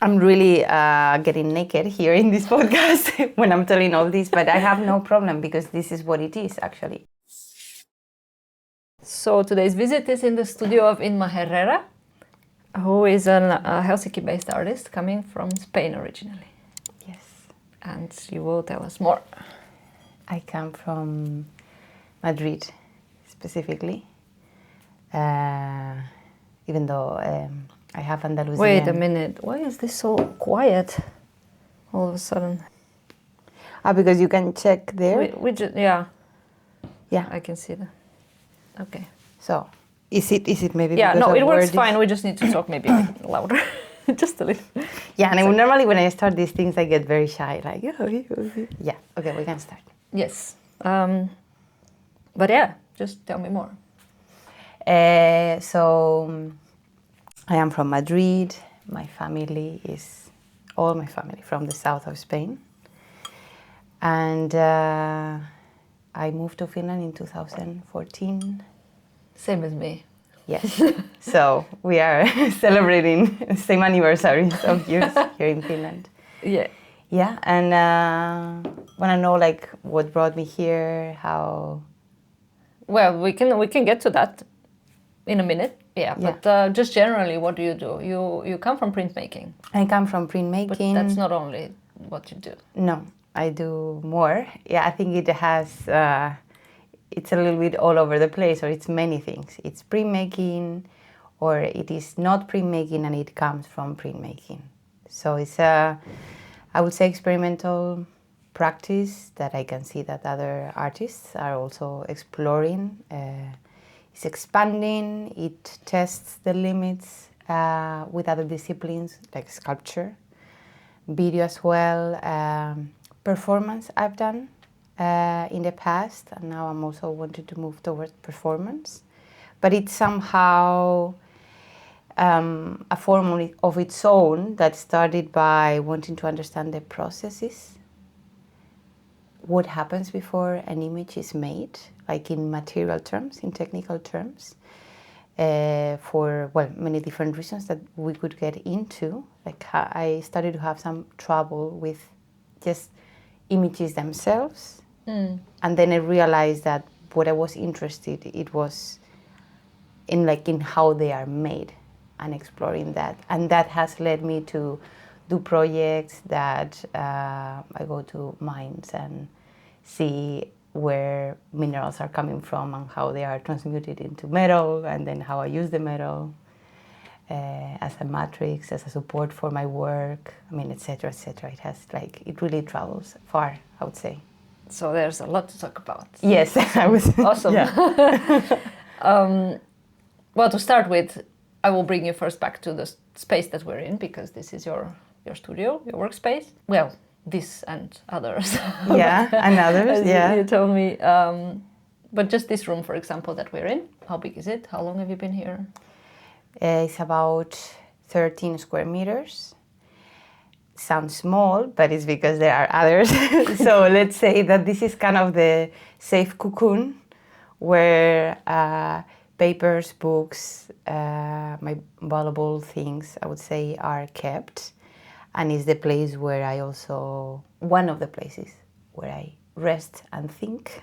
I'm really getting naked here in this podcast when I'm telling all this, but I have no problem because this is what it is actually. So today's visit is in the studio of Inma Herrera, who is a Helsinki-based artist coming from Spain originally. Yes. And you will tell us more. I come from Madrid, specifically. Even though I have Andalusian. Wait a minute, why is this so quiet all of a sudden? Because you can check there. Yeah, Yeah. I can see that. Okay. So, is it maybe? Yeah, because no, of it works word fine. We just need to talk maybe louder, just a little. Yeah, and normally when I start these things, I get very shy. Like, yeah. Okay, we can start. Yes. But yeah, just tell me more. So, I am from Madrid. My family is all my family from the south of Spain, and I moved to Finland in 2014. Same as me. Yes. So we are celebrating same anniversaries of years here in Finland. Yeah. Yeah, and want to know like what brought me here, how. Well, we can get to that in a minute. Yeah. But just generally, what do? You come from printmaking. I come from printmaking. But that's not only what you do. No, I do more. Yeah, I think it has. It's a little bit all over the place, or it's many things. It's printmaking, or it is not printmaking, and it comes from printmaking. So it's I would say, experimental practice that I can see that other artists are also exploring. It's expanding. It tests the limits with other disciplines like sculpture, video as well, performance I've done in the past, and now I'm also wanting to move towards performance. But it's somehow a form of its own that started by wanting to understand the processes, what happens before an image is made, like in material terms, in technical terms, for many different reasons that we could get into. Like I started to have some trouble with just images themselves. And then I realized that what I was interested it was in how they are made and exploring that. And that has led me to do projects that I go to mines and see where minerals are coming from and how they are transmuted into metal, and then how I use the metal as a matrix, as a support for my work, etc., etc. It has it really travels far, I would say. So there's a lot to talk about. Yes, I was awesome. Yeah. Well, to start with, I will bring you first back to the space that we're in, because this is your studio, your workspace. Well, this and others. Yeah, and others. Yeah. You told me. But just this room, for example, that we're in. How big is it? How long have you been here? It's about 13 square meters. Sounds small, but it's because there are others. So let's say that this is kind of the safe cocoon where papers, books, my valuable things, I would say, are kept. And it's the place where I also, one of the places where I rest and think.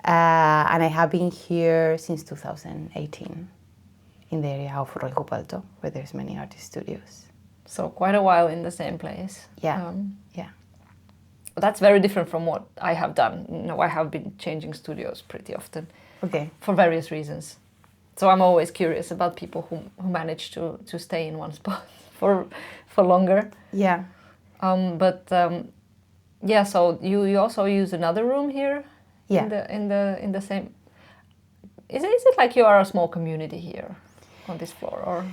And I have been here since 2018 in the area of Roilcupalto, where there's many artist studios. So quite a while in the same place. Yeah, yeah. That's very different from what I have done. I have been changing studios pretty often. Okay. For various reasons. So I'm always curious about people who manage to stay in one spot for longer. Yeah. Yeah. So you also use another room here. Yeah. In the same. Is it like you are a small community here on this floor, or?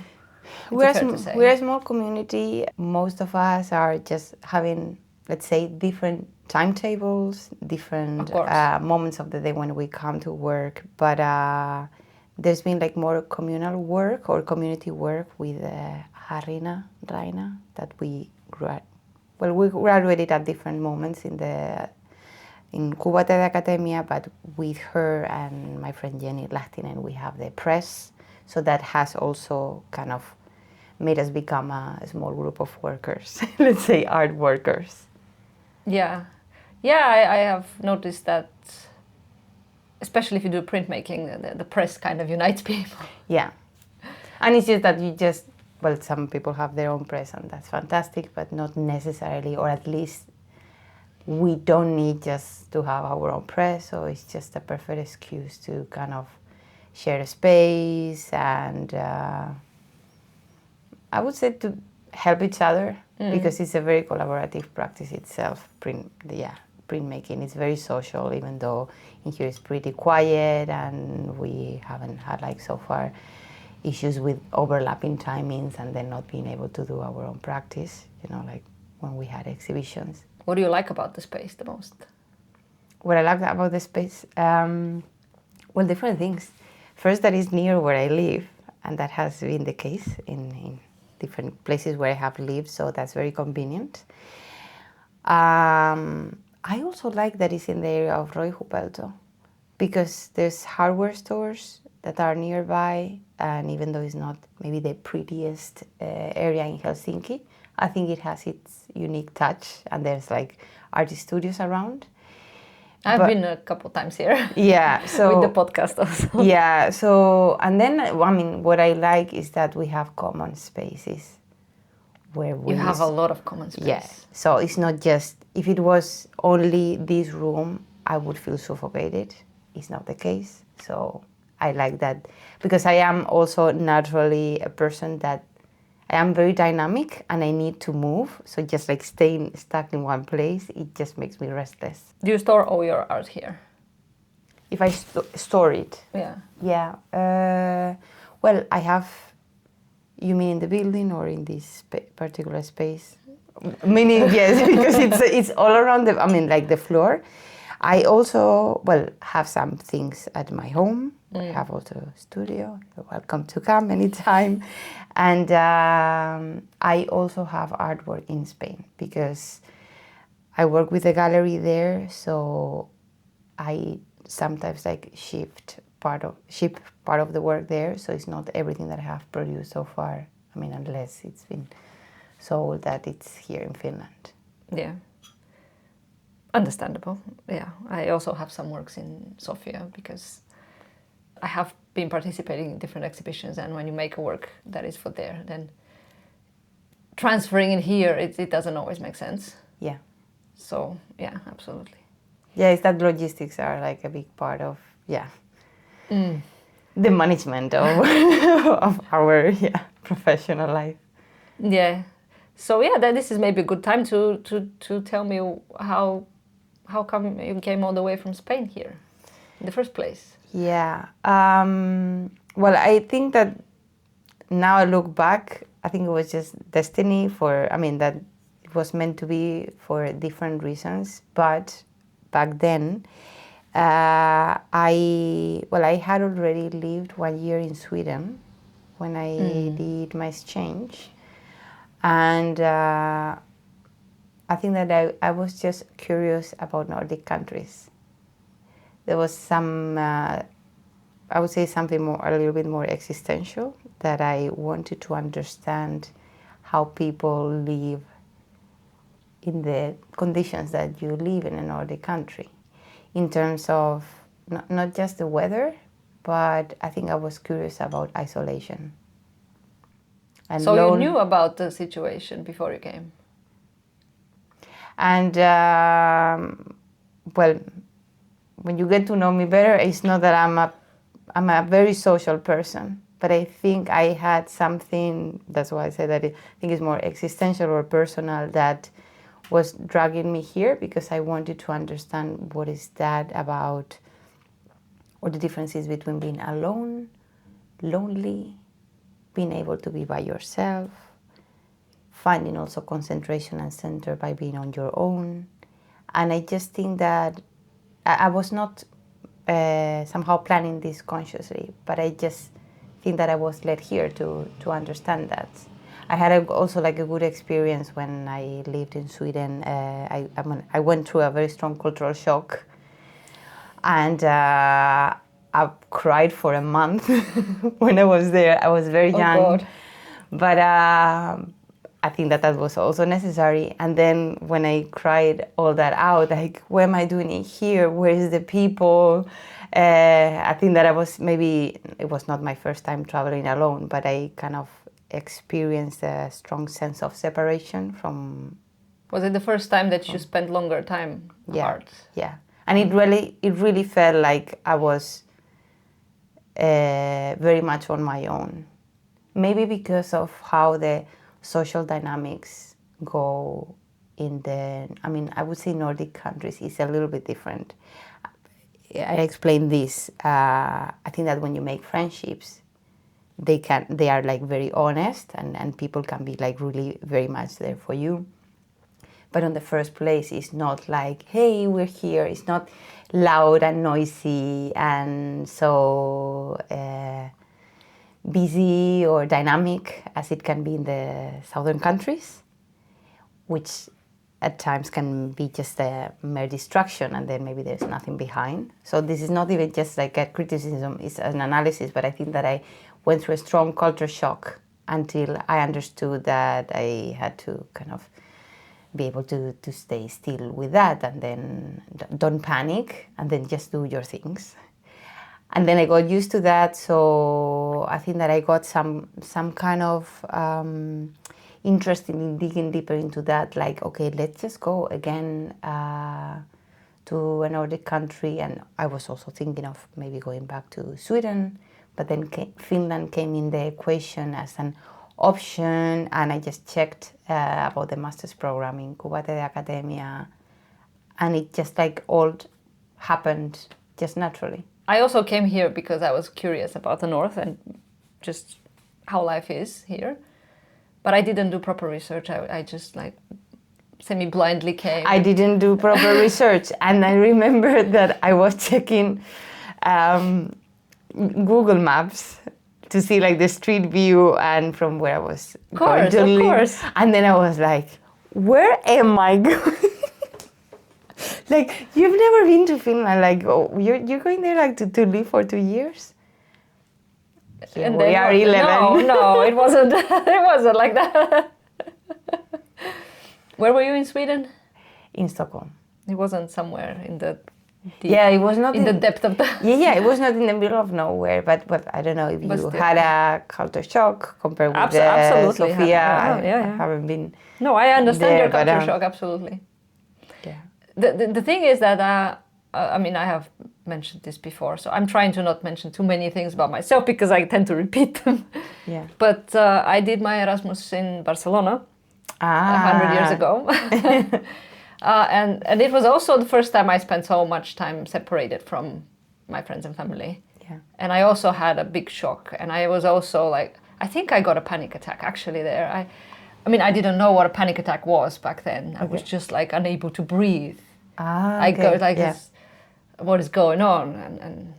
We're a small community. Most of us are just having, let's say, different timetables, different moments of the day when we come to work. But there's been more communal work or community work with Raina that we graduated at different moments in Cubate de Academia, but with her and my friend Jenny Lahtinen, we have the press. So that has also kind of made us become a small group of workers, let's say art workers. Yeah, I have noticed that, especially if you do printmaking, the press kind of unites people. Yeah. And it's just that well, some people have their own press and that's fantastic, but not necessarily, or at least we don't need just to have our own press, so it's just a perfect excuse to kind of share a space and I would say to help each other because it's a very collaborative practice itself. Printmaking is very social, even though in here it's pretty quiet and we haven't had like so far issues with overlapping timings and then not being able to do our own practice, like when we had exhibitions. What do you like about the space the most? What I like about the space, well, different things. First, that is near where I live, and that has been the case in different places where I have lived, so that's very convenient. I also like that it's in the area of Roy Hupelto, because there's hardware stores that are nearby, and even though it's not maybe the prettiest area in Helsinki, I think it has its unique touch, and there's like artist studios around. I've been a couple times here. Yeah, so with the podcast also. Yeah, so and then I mean, what I like is that we have common spaces where we You have a lot of common space. Yeah, so it's not just if it was only this room, I would feel suffocated. It's not the case, so I like that because I am also naturally a person that I am very dynamic and I need to move. So just like staying stuck in one place, it just makes me restless. Do you store all your art here? If I store it? Yeah. Yeah. Well, I have. You mean in the building or in this particular space? Meaning yes, because it's all around the. I mean, like the floor. I also have some things at my home. I have also a studio. You're welcome to come anytime. And I also have artwork in Spain because I work with a gallery there. So I sometimes ship part of the work there. So it's not everything that I have produced so far. I mean, unless it's been sold that it's here in Finland. Yeah. Understandable. Yeah. I also have some works in Sofia because I have been participating in different exhibitions, and when you make a work that is for there, then transferring it here, it doesn't always make sense. Yeah. So, yeah, absolutely. Yeah, it's that logistics are like a big part of, the management of, of our professional life. Yeah. So, then this is maybe a good time to tell me how come you came all the way from Spain here in the first place? Yeah. Well, I think that now I look back, I think it was just destiny that it was meant to be for different reasons. But back then, I had already lived 1 year in Sweden when I did my exchange. And I think that I was just curious about Nordic countries. There was some, I would say something a little bit more existential, that I wanted to understand how people live in the conditions that you live in a Nordic country, in terms of not just the weather, but I think I was curious about isolation. And so you knew about the situation before you came? And, when you get to know me better, it's not that I'm a very social person, but I think I had something, that's why I say that I think it's more existential or personal, that was dragging me here, because I wanted to understand what is that about, what the difference is between being alone, lonely, being able to be by yourself, finding also concentration and center by being on your own. And I just think that I was not somehow planning this consciously, but I just think that I was led here to understand that. I had also a good experience when I lived in Sweden. I went through a very strong cultural shock, and I cried for a month when I was there. I was very young. God. But I think that was also necessary. And then when I cried all that out, like, why am I doing it here? Where's the people? I think that it was not my first time traveling alone, but I kind of experienced a strong sense of separation from. Was it the first time that you spent longer time apart? Yeah. And it really felt like I was very much on my own. Maybe because of how the social dynamics go I would say Nordic countries is a little bit different. I explained this. I think that when you make friendships, they are like very honest and people can be like really very much there for you. But in the first place, it's not like, hey, we're here. It's not loud and noisy and so busy or dynamic as it can be in the southern countries, which at times can be just a mere distraction and then maybe there's nothing behind. So this is not even just like a criticism, it's an analysis, but I think that I went through a strong culture shock until I understood that I had to kind of be able to stay still with that and then don't panic and then just do your things. And then I got used to that, so I think that I got some kind of interest in digging deeper into that, like, okay, let's just go again to a Nordic country. And I was also thinking of maybe going back to Sweden, but then Finland came in the equation as an option, and I just checked about the master's program in Cubate de Academia, and it just like all happened just naturally. I also came here because I was curious about the north and just how life is here. But I didn't do proper research. I just like semi-blindly came. I didn't do proper research. And I remember that I was checking Google Maps to see like the street view and from where I was going to live. Of course. And then I was like, where am I going? Like, you've never been to Finland, like, oh, you're going there like to live for 2 years? Here and we are 11. No, it wasn't. It wasn't like that. Where were you in Sweden? In Stockholm. It wasn't somewhere in the deep, yeah, it was not in the depth of the. Yeah, it was not in the middle of nowhere. But I don't know if you had a culture shock compared with absolutely Sofia. I haven't been. No, I understand there, your culture shock absolutely. Yeah. The thing is that I mean, I have mentioned this before, so I'm trying to not mention too many things about myself because I tend to repeat them. Yeah. But I did my Erasmus in Barcelona 100 years ago. And it was also the first time I spent so much time separated from my friends and family. Yeah. And I also had a big shock. And I was also like, I think I got a panic attack actually there. I mean, I didn't know what a panic attack was back then. I was just like unable to breathe. I go like, what is going on? And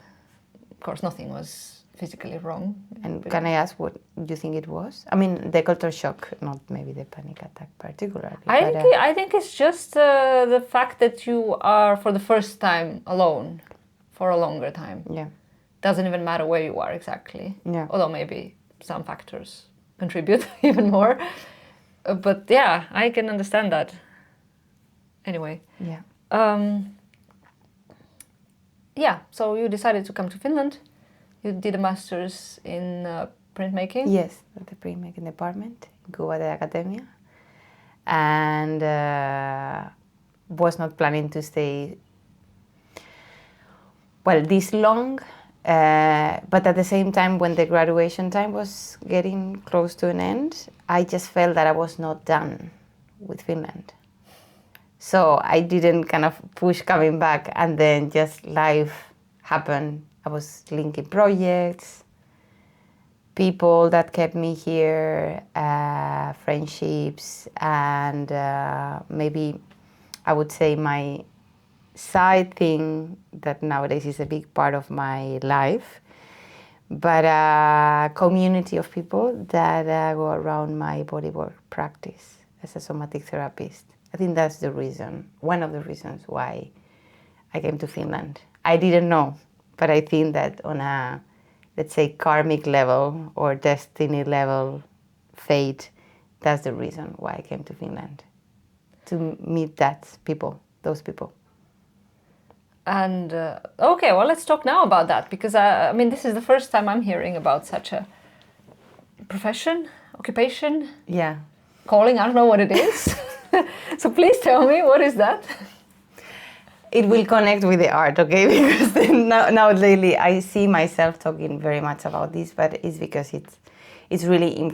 of course, nothing was physically wrong. And can I ask what you think it was? I mean, the culture shock, not maybe the panic attack particularly. I think it's just the fact that you are for the first time alone for a longer time. Yeah. Doesn't even matter where you are exactly. Yeah. Although maybe some factors contribute even more. But yeah, I can understand that. Anyway. Yeah. Yeah, so you decided to come to Finland. You did a master's in printmaking? Yes, at the printmaking department in Cubate de Academia. And was not planning to stay, well, this long. But at the same time, when the graduation time was getting close to an end, I just felt that I was not done with Finland. So I didn't kind of push coming back, and then just life happened. I was linking projects, people that kept me here, friendships, and maybe I would say my side thing that nowadays is a big part of my life, but a community of people that go around my bodywork practice as a somatic therapist. I think that's the reason, one of the reasons why I came to Finland. I didn't know, but I think that on a, let's say, karmic level or destiny level, fate. That's the reason why I came to Finland, to meet those people. And okay, well, let's talk now about that, because I mean, this is the first time I'm hearing about such a profession, occupation, Yeah. calling. I don't know what it is. So please tell me, what is that? It will connect with the art, okay? Because now lately I see myself talking very much about this, but it's because it's really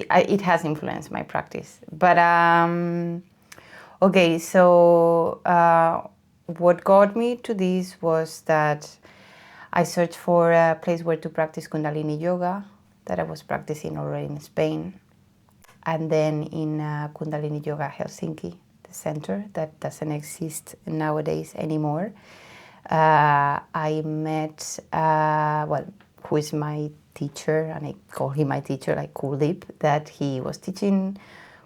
it has influenced my practice. But okay, so what got me to this was that I searched for a place where to practice Kundalini yoga that I was practicing already in Spain, and then in Kundalini Yoga Helsinki, the center that doesn't exist nowadays anymore. I met, who is my teacher, and I call him my teacher, like Kuldeep, that he was teaching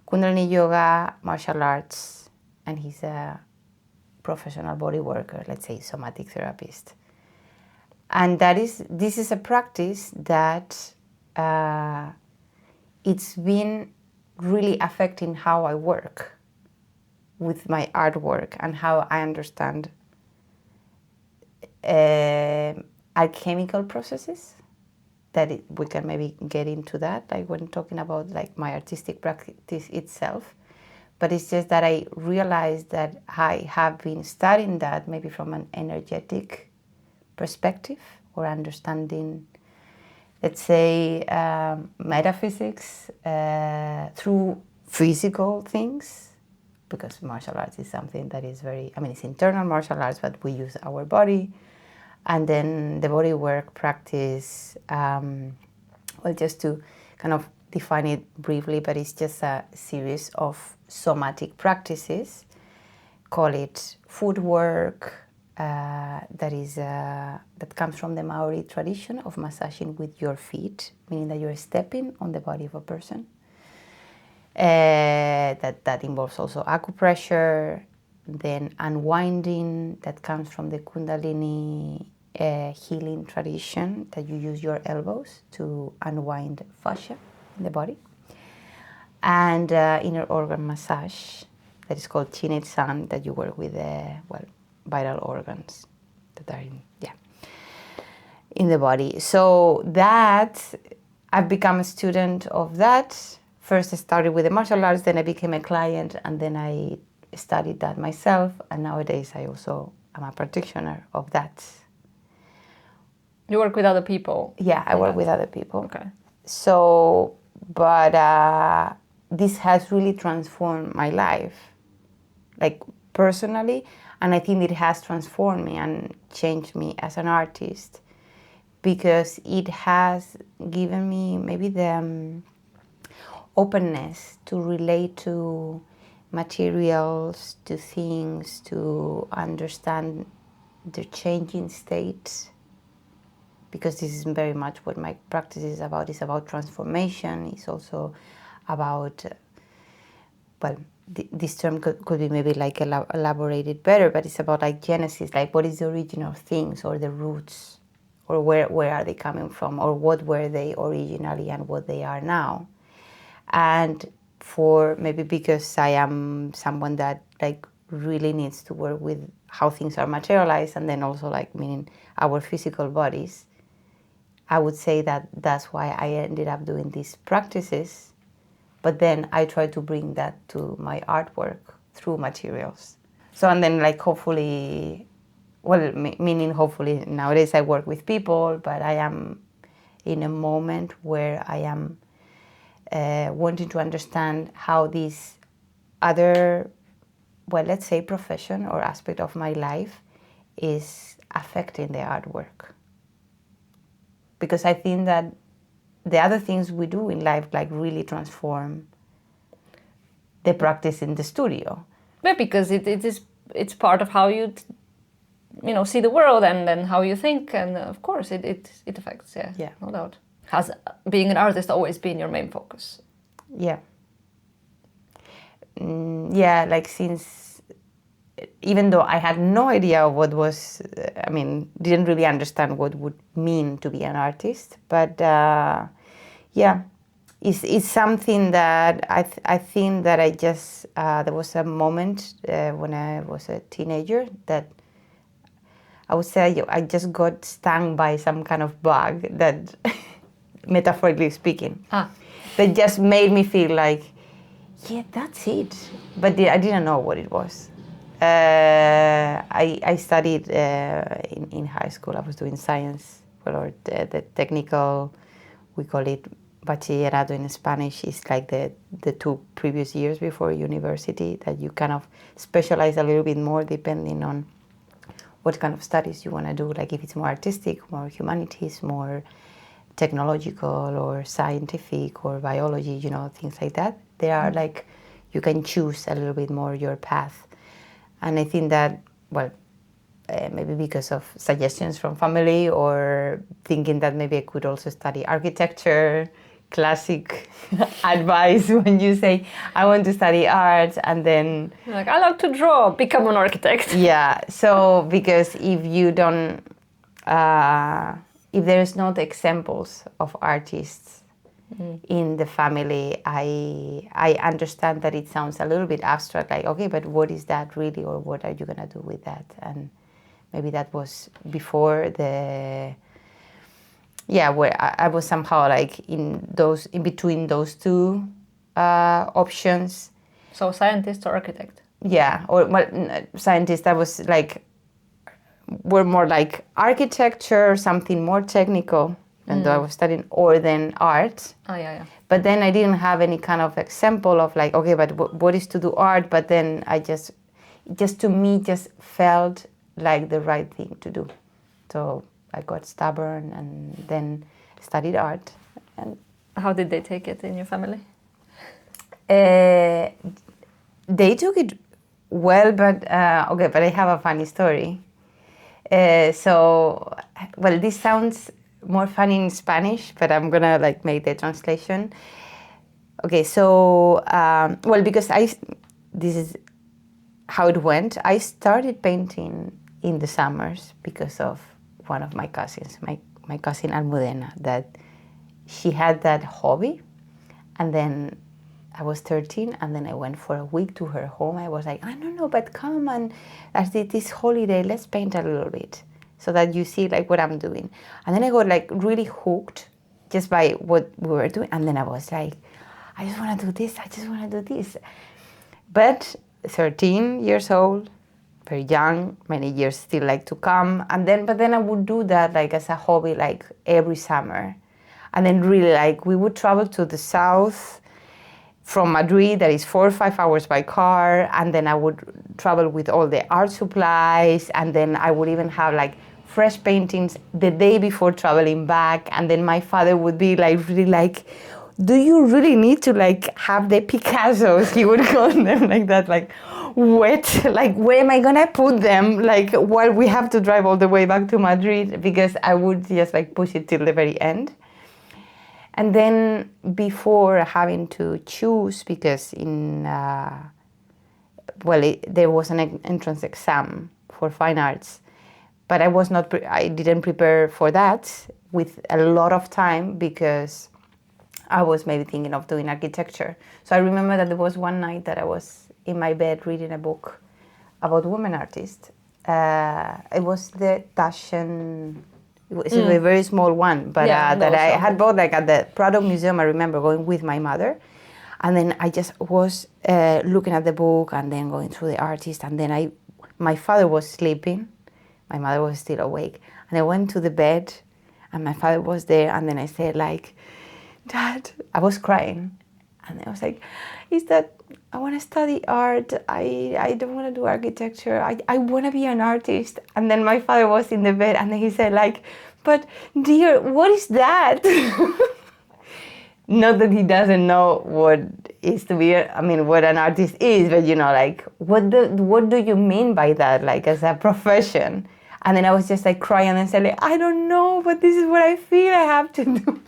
Kundalini Yoga, martial arts, and he's a professional body worker, let's say somatic therapist. And this is a practice that it's been really affecting how I work with my artwork and how I understand alchemical processes. We can maybe get into that, like when talking about like my artistic practice itself. But it's just that I realized that I have been studying that maybe from an energetic perspective, or understanding, let's say, metaphysics through physical things, because martial arts is something that is it's internal martial arts, but we use our body. And then the body work practice, just to kind of define it briefly, but it's just a series of somatic practices. Call it footwork, that comes from the Maori tradition of massaging with your feet, meaning that you're stepping on the body of a person. That involves also acupressure, then unwinding, that comes from the Kundalini healing tradition, that you use your elbows to unwind fascia in the body, and inner organ massage, that is called Chin-San, that you work with vital organs that are in the body. So that I've become a student of that. First I started with the martial arts, then I became a client, and then I studied that myself, and nowadays I also am a practitioner of that. You work with other people? Yeah, I work with other people. Okay. So, but this has really transformed my life, like personally, and I think it has transformed me and changed me as an artist, because it has given me maybe the openness to relate to materials, to things, to understand their changing states, because this is very much what my practice is about. It's about transformation. It's also about, this term could be maybe like elaborated better, but it's about like genesis, like what is the origin of things, or the roots, or where are they coming from, or what were they originally and what they are now. And for maybe because I am someone that like really needs to work with how things are materialized, and then also like meaning our physical bodies, I would say that that's why I ended up doing these practices. But then I try to bring that to my artwork through materials. So, and then like hopefully, meaning hopefully nowadays I work with people, but I am in a moment where I am wanting to understand how this other, let's say profession or aspect of my life is affecting the artwork. Because I think that the other things we do in life like really transform the practice in the studio. But because it's part of how you see the world, and then how you think, and of course it affects, yeah, no doubt. Has being an artist always been your main focus? Yeah. Yeah, like since, even though I had no idea what was, didn't really understand what would mean to be an artist, but yeah, it's something that I think that I just, there was a moment when I was a teenager that I would say I just got stung by some kind of bug that, metaphorically speaking, that just made me feel like, yeah, that's it. But I didn't know what it was. I studied in high school. I was doing science, or the technical, we call it bachillerato in Spanish. It's like the 2 previous years before university that you kind of specialize a little bit more depending on what kind of studies you want to do. Like if it's more artistic, more humanities, more technological or scientific or biology, things like that. There are like, you can choose a little bit more your path. And I think that, well, maybe because of suggestions from family or thinking that maybe I could also study architecture, classic advice when you say, I want to study art, and then... Like, I like to draw, become an architect. Yeah, so because if you don't, if there's not examples of artists in the family, I understand that it sounds a little bit abstract, like, okay, but what is that really, or what are you gonna do with that? And maybe that was before where I was somehow like in between those two options. So scientist or architect? Yeah, or scientist. I was like, were more like architecture, something more technical, and though I was studying, or then art. Oh, yeah. But then I didn't have any kind of example of like, okay, but what is to do art? But then I just to me, just felt like the right thing to do. So I got stubborn and then studied art. And how did they take it in your family? They took it well, but okay, but I have a funny story. So, well, this sounds more funny in Spanish, but I'm gonna like make the translation. Okay, so, well, because this is how it went. I started painting in the summers because of one of my cousins, my cousin Almudena, that she had that hobby. And then I was 13, and then I went for a week to her home. I was like, I don't know, but come and as this holiday, let's paint a little bit so that you see like what I'm doing. And then I got like really hooked just by what we were doing. And then I was like, I just want to do this. I just want to do this. But 13 years old, very young, many years still like to come. But then I would do that like as a hobby, like every summer. And then really like we would travel to the south from Madrid, that is 4 or 5 hours by car. And then I would travel with all the art supplies. And then I would even have like fresh paintings the day before traveling back. And then my father would be like, really like, do you really need to like have the Picassos? He would call them like that, like wet, like where am I gonna put them? Like while we have to drive all the way back to Madrid, because I would just like push it till the very end. And then before having to choose, because there was an entrance exam for fine arts, but I didn't prepare for that with a lot of time because I was maybe thinking of doing architecture. So I remember that there was one night that I was in my bed reading a book about women artists. It was the Taschen. It's a very small one, but that I had bought like at the Prado Museum. I remember going with my mother, and then I just was looking at the book and then going through the artist, and then my father was sleeping, my mother was still awake, and I went to the bed, and my father was there, and then I said like, Dad, I was crying, and I was like, is that I want to study art, I don't want to do architecture, I want to be an artist. And then my father was in the bed, and then he said like, but dear, what is that? Not that he doesn't know what is to be, what an artist is, but like, what do you mean by that, like as a profession? And then I was just like crying and then said like, I don't know, but this is what I feel I have to do.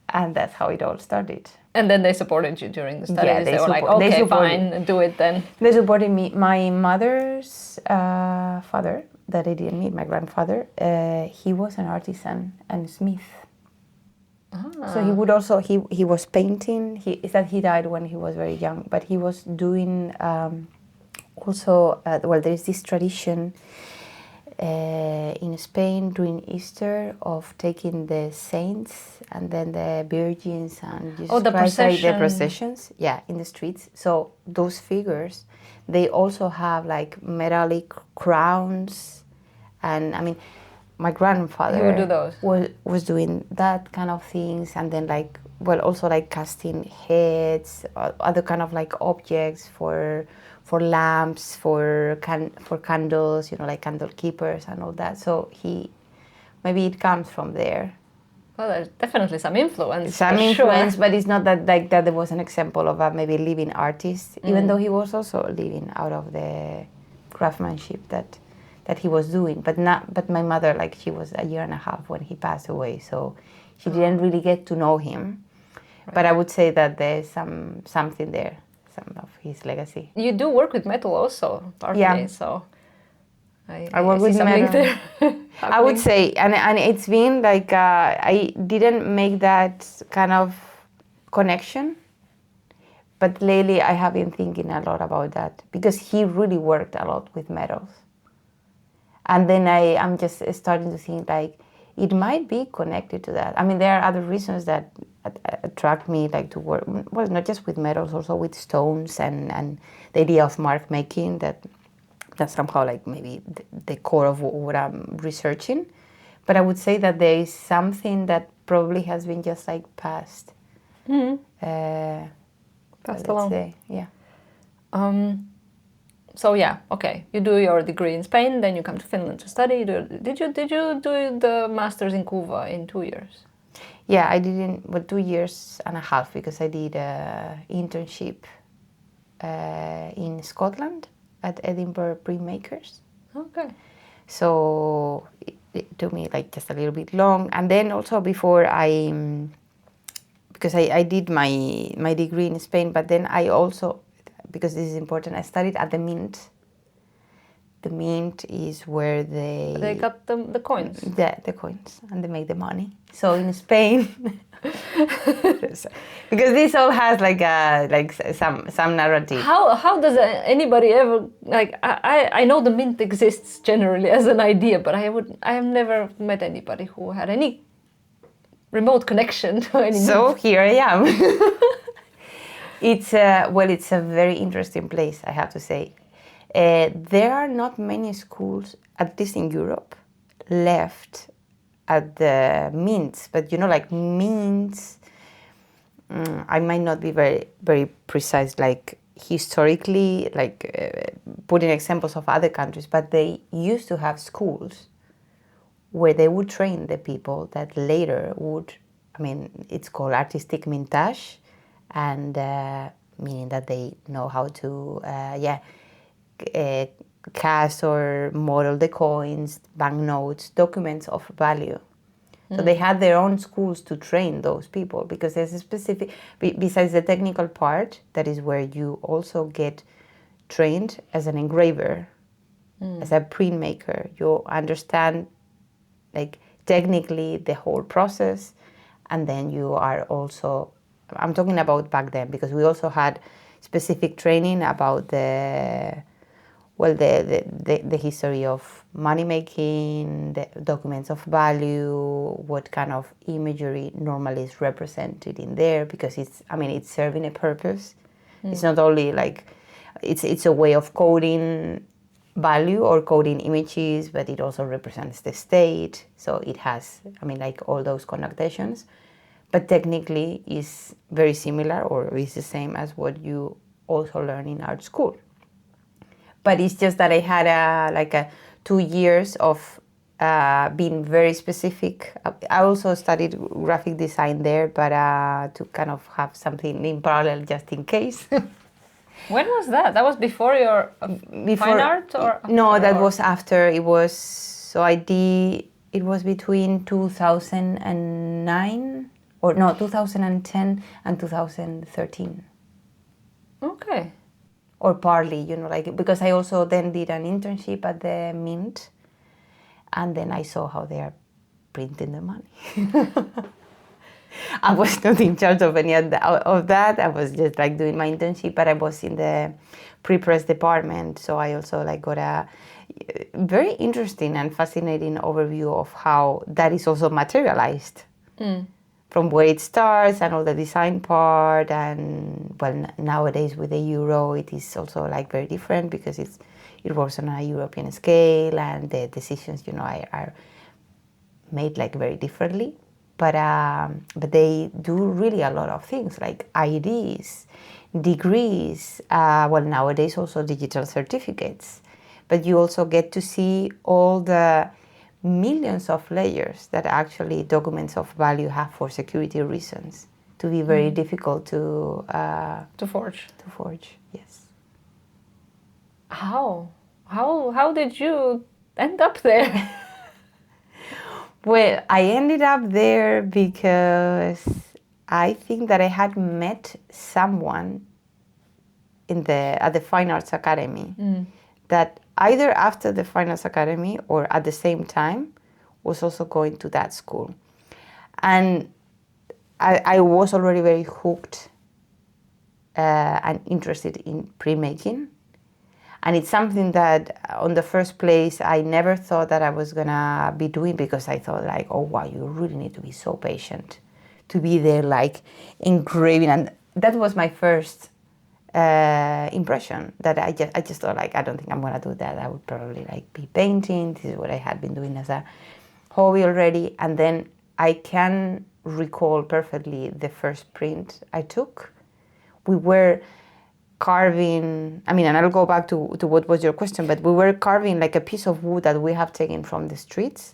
And that's how it all started. And then they supported you during the studies. Yeah, they were like, okay, fine, do it then. They supported me. My mother's father, that I didn't meet, my grandfather, he was an artisan and smith. So he would also, he was painting. Is that he died when he was very young, but he was doing also, well, there is this tradition in Spain during Easter of taking the saints and then the virgins and Jesus the Christ, like the procession. processions, yeah, in the streets. So those figures, they also have like metallic crowns, and I mean, my grandfather He would do those. was doing that kind of things, and then like, well, also like casting heads, other kind of like objects for lamps, for candles, you know, like candle keepers and all that. So maybe it comes from there. Well, there's definitely some influence. Some for influence, sure. but it's not that like that. There was an example of a maybe living artist, even though he was also living out of the craftsmanship that he was doing. But my mother, like, she was a year and a half when he passed away, so she didn't really get to know him. Right. But I would say that there's something there, some of his legacy. You do work with metal also, partly, yeah. So I work with metal. There. I would say, and it's been like I didn't make that kind of connection, but lately I have been thinking a lot about that because he really worked a lot with metals. And then I'm just starting to think like it might be connected to that. I mean, there are other reasons that attract me, like to work, well, not just with metals, also with stones and the idea of mark making, that's somehow like maybe the core of what I'm researching. But I would say that there is something that probably has been just like passed. Passed along. Say, yeah. So yeah, okay. You do your degree in Spain, then you come to Finland to study. Did you do the masters in Cuba in 2 years? Yeah, I did in 2 years and a half because I did an internship in Scotland at Edinburgh Printmakers. Okay. So it took me like just a little bit long, and then also before because I did my degree in Spain, but then I also, because this is important, I studied at the Mint. The Mint is where they got the coins. Yeah, the coins, and they make the money. So in Spain, because this all has like some narrative. How does anybody ever like? I know the Mint exists generally as an idea, but I have never met anybody who had any remote connection to any. So Mint. Here I am. It's a very interesting place, I have to say. There are not many schools, at least in Europe, left at the mints. But you know, like mints, I might not be very, very precise, like historically, like putting examples of other countries, but they used to have schools where they would train the people that later would, I mean, it's called artistic mintage, and meaning that they know how to, cast or model the coins, banknotes, documents of value. So they had their own schools to train those people, because there's a specific, besides the technical part, that is where you also get trained as an engraver, as a printmaker. You understand, like, technically the whole process, and then you are also, I'm talking about back then, because we also had specific training about the history of money making, the documents of value, what kind of imagery normally is represented in there, because it's serving a purpose. It's not only like, it's a way of coding value or coding images, but it also represents the state. So it has, like all those connotations, but technically is very similar, or is the same as what you also learn in art school. But it's just that I had a 2 years of being very specific. I also studied graphic design there, but to kind of have something in parallel just in case. When was that? That was before your fine art, or no? That was after. It was, so I did. It was between 2009 or no 2010 and 2013. Okay. Or partly, like, because I also then did an internship at the Mint, and then I saw how they are printing the money. I was not in charge of any of that. I was just like doing my internship, but I was in the pre-press department. So I also like got a very interesting and fascinating overview of how that is also materialized. From where it starts and all the design part, and well, nowadays with the euro it is also like very different because it works on a European scale and the decisions are made like very differently, but they do really a lot of things like IDs, degrees, well, nowadays also digital certificates, but you also get to see all the millions of layers that actually documents of value have for security reasons to be very difficult to forge. To forge, yes. How did you end up there? Well, I ended up there because I think that I had met someone at the Fine Arts Academy that either after the Fine Arts Academy or at the same time was also going to that school. And I was already very hooked and interested in printmaking. And it's something that on the first place, I never thought that I was gonna be doing, because I thought like, oh wow, you really need to be so patient to be there like engraving. And that was my first impression, that I just thought like, I don't think I'm gonna do that. I would probably like be painting. This is what I had been doing as a hobby already. And then I can recall perfectly the first print I took. We were carving, and I'll go back to what was your question, but we were carving like a piece of wood that we have taken from the streets,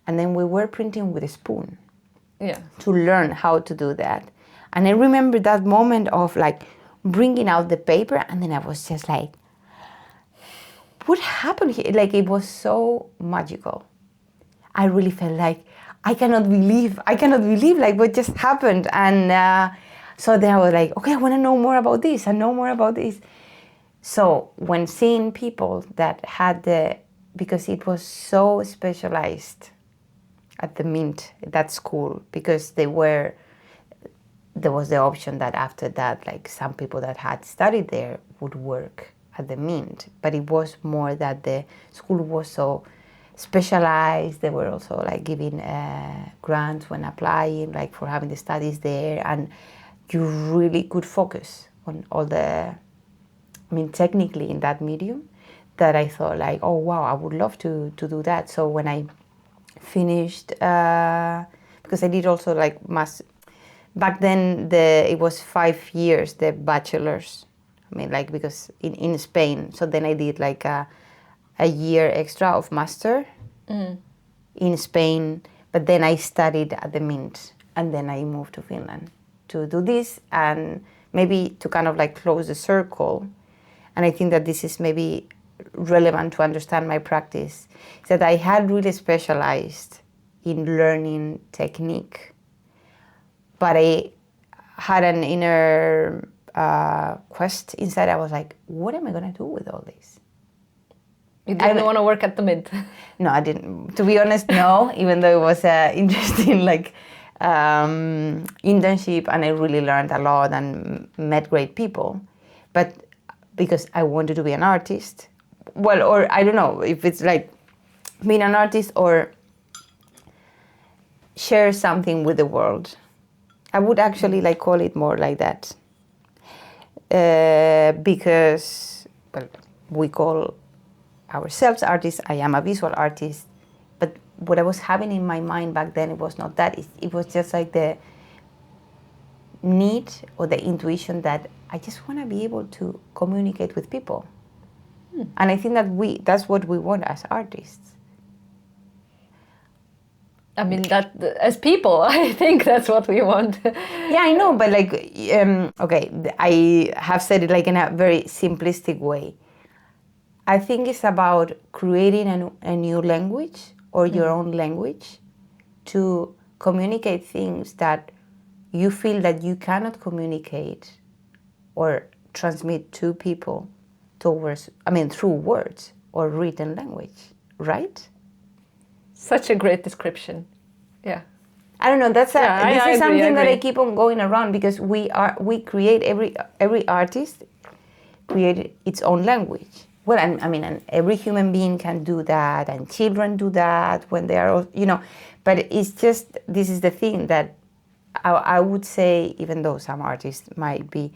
and then we were printing with a spoon. Yeah. To learn how to do that. And I remember that moment of like bringing out the paper, and then I was just like, what happened here? Like, it was so magical. I really felt like, I cannot believe like what just happened. And so then I was like, okay, I want to know more about this and know more about this. So when seeing people that had because it was so specialized at the Mint, that school, because there was the option that after that, like some people that had studied there would work at the Mint, but it was more that the school was so specialized. They were also like giving grants when applying, like for having the studies there, and you really could focus on all the, technically in that medium, that I thought like, oh wow, I would love to do that. So when I finished, because I did also like back then it was 5 years, the bachelor's, because in Spain, so then I did like a year extra of master in Spain, but then I studied at the Mint, and then I moved to Finland to do this, and maybe to kind of like close the circle. And I think that this is maybe relevant to understand my practice, is that I had really specialized in learning technique, but I had an inner quest inside. I was like, what am I going to do with all this? You didn't want to work at the Mint? No, I didn't. To be honest, no, even though it was an interesting internship, and I really learned a lot and met great people. But because I wanted to be an artist, well, or I don't know if it's like being an artist or share something with the world. I would actually like call it more like that. Because, well, we call ourselves artists. I am a visual artist, but what I was having in my mind back then, it was not that. It was just like the need or the intuition that I just want to be able to communicate with people. And I think that that's what we want as artists. That as people, I think that's what we want. Yeah, I know, but like, okay, I have said it like in a very simplistic way. I think it's about creating a new language or your own language to communicate things that you feel that you cannot communicate or transmit to people through words or written language, right? Such a great description. Yeah. I don't know. This I is something agree. that I keep on going around because we create every artist create its own language. Well, I mean, and every human being can do that, and children do that when they are, But it's just this is the thing that I would say, even though some artists might be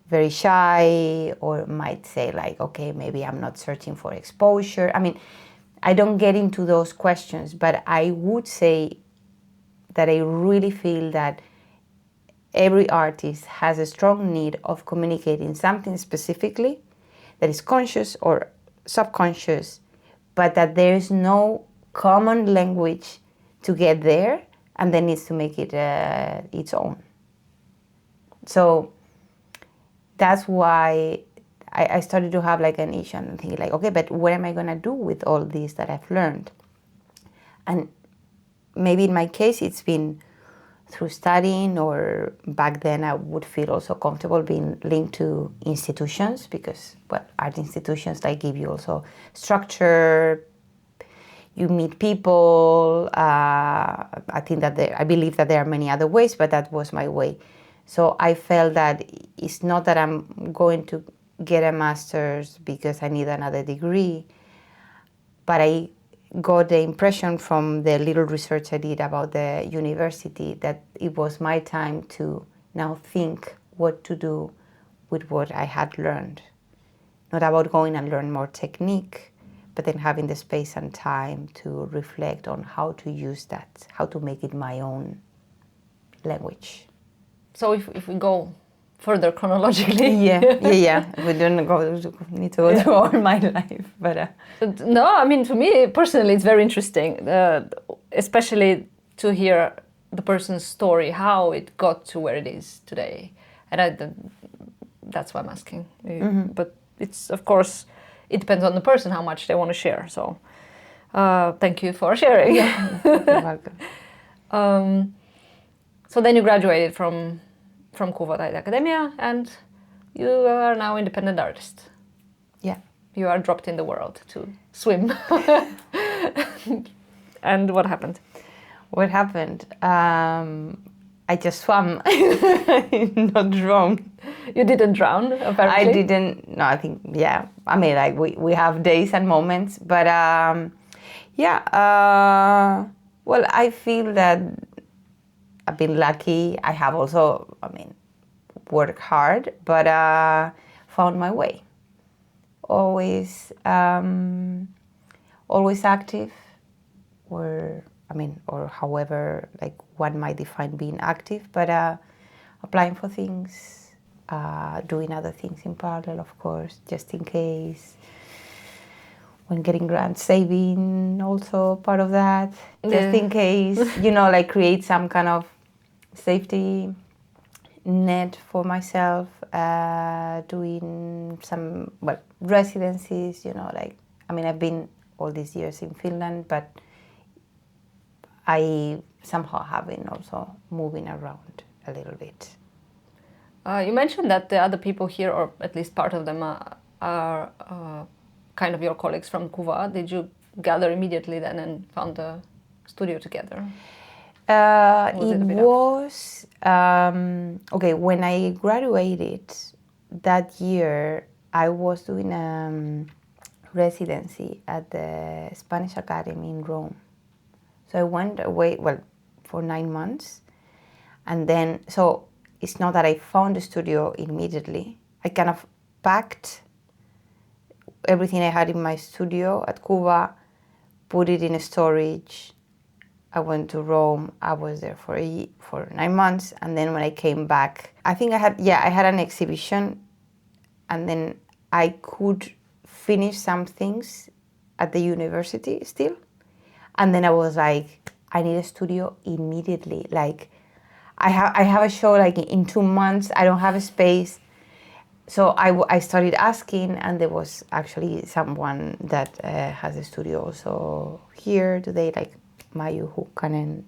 very shy or might say like, okay, maybe I'm not searching for exposure. I mean, I don't get into those questions, but I would say that I really feel that every artist has a strong need of communicating something specifically that is conscious or subconscious, but that there is no common language to get there, and then needs to make it its own. So that's why I started to have like an issue and thinking like, okay, but what am I gonna do with all this that I've learned? And maybe in my case, it's been through studying, or back then I would feel also comfortable being linked to institutions because, well, art institutions like give you also structure, you meet people. I think that I believe that there are many other ways, but that was my way. So I felt that it's not that I'm going to get a master's because I need another degree, but I got the impression from the little research I did about the university that it was my time to now think what to do with what I had learned. Not about going and learn more technique, but then having the space and time to reflect on how to use that, how to make it my own language. So if we go further chronologically. Yeah. We don't need to go through all my life, but no, I mean, to me personally, it's very interesting, especially to hear the person's story, how it got to where it is today, and that's why I'm asking. Mm-hmm. But it's, of course, it depends on the person how much they want to share. So, thank you for sharing. Yeah, you're welcome. So then you graduated from Kuva Academia, and you are now independent artist. Yeah. You are dropped in the world to swim. And what happened? What happened? I just swam, not drowned. You didn't drown, apparently. I didn't. No, I think yeah. I mean, like we have days and moments, but well, I feel that I've been lucky. I have also, I mean, worked hard, but found my way. Always active, or however, like one might define being active, but applying for things, doing other things in parallel, of course, just in case. When getting grants, saving also part of that, just in case, like create some kind of safety net for myself, doing some, residencies, I've been all these years in Finland, but I somehow have been also moving around a little bit. You mentioned that the other people here, or at least part of them, are kind of your colleagues from Kuva. Did you gather immediately then and found a studio together? When I graduated that year, I was doing residency at the Spanish Academy in Rome. So I went away, for 9 months. And then, so it's not that I found a studio immediately. I kind of packed everything I had in my studio at Cuba, put it in a storage. I went to Rome. I was there for 9 months, and then when I came back, I think I had an exhibition, and then I could finish some things at the university still, and then I was like, I need a studio immediately. Like, I have a show like in 2 months. I don't have a space. So I started asking, and there was actually someone that has a studio also here today, like Mayu Hukkanen.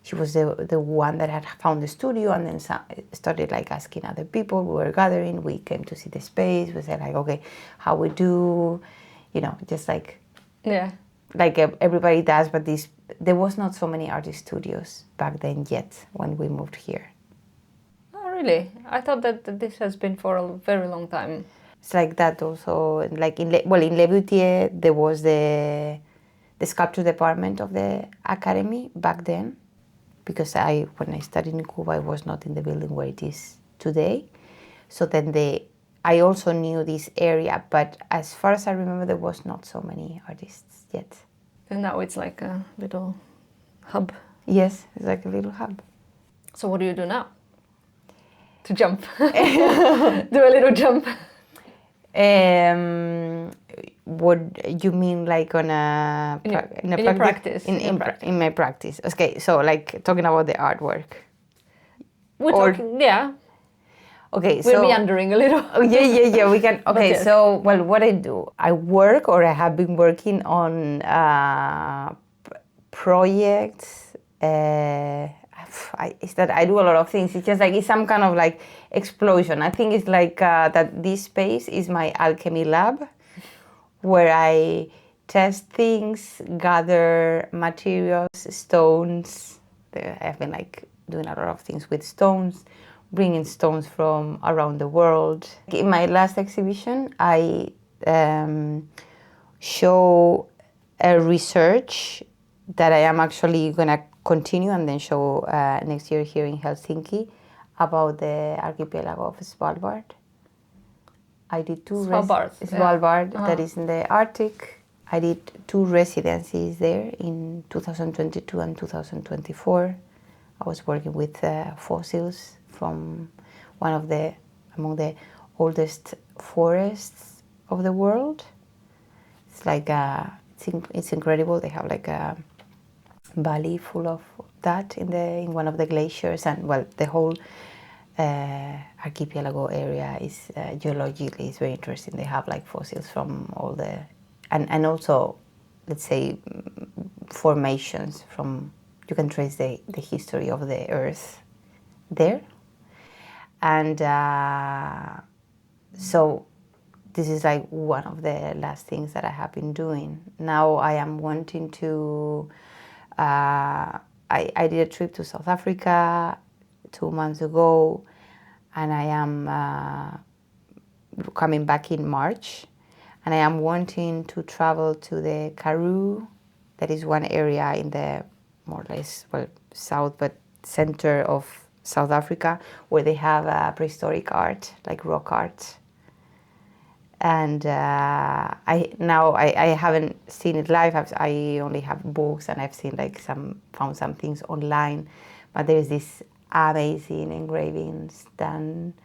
She was the one that had found the studio, and then started like asking other people. We were gathering. We came to see the space. We said like, okay, how we do, just like yeah, like everybody does, but this there was not so many artist studios back then yet when we moved here. Oh, really? I thought that this has been for a very long time. It's like that also. Like in Le Boutier, there was the sculpture department of the academy back then, because when I studied in Cuba, I was not in the building where it is today. So then I also knew this area, but as far as I remember, there was not so many artists yet. And now it's like a little hub. Yes, it's like a little hub. So what do you do now? To jump. Do a little jump. What you mean, like on a in practice? In my practice. Okay, so like talking about the artwork. We're talking, yeah. Okay, we're meandering a little. Oh, yeah. We can. Okay, yes. So what I do, I work, or I have been working on projects. Is that I do a lot of things. It's just like it's some kind of like explosion. I think it's like that this space is my alchemy lab, where I test things, gather materials, stones. I've been like doing a lot of things with stones, bringing stones from around the world. In my last exhibition, I show a research that I am actually going to continue and then show next year here in Helsinki about the archipelago of Svalbard. I did Svalbard, that is in the Arctic. I did 2 residencies there in 2022 and 2024. I was working with fossils from among the oldest forests of the world. It's like it's incredible. They have like a valley full of that in one of the glaciers, and the whole archipelago area is geologically is very interesting. They have like fossils from all the and also, let's say, formations from. You can trace the history of the earth there, and so this is like one of the last things that I have been doing. Now I am wanting to. I did a trip to South Africa 2 months ago, and I am coming back in March, and I am wanting to travel to the Karoo. That is one area in the more or less south but center of South Africa, where they have prehistoric art, like rock art. And I haven't seen it live. I only have books, and I've seen found some things online. But there's this amazing engravings done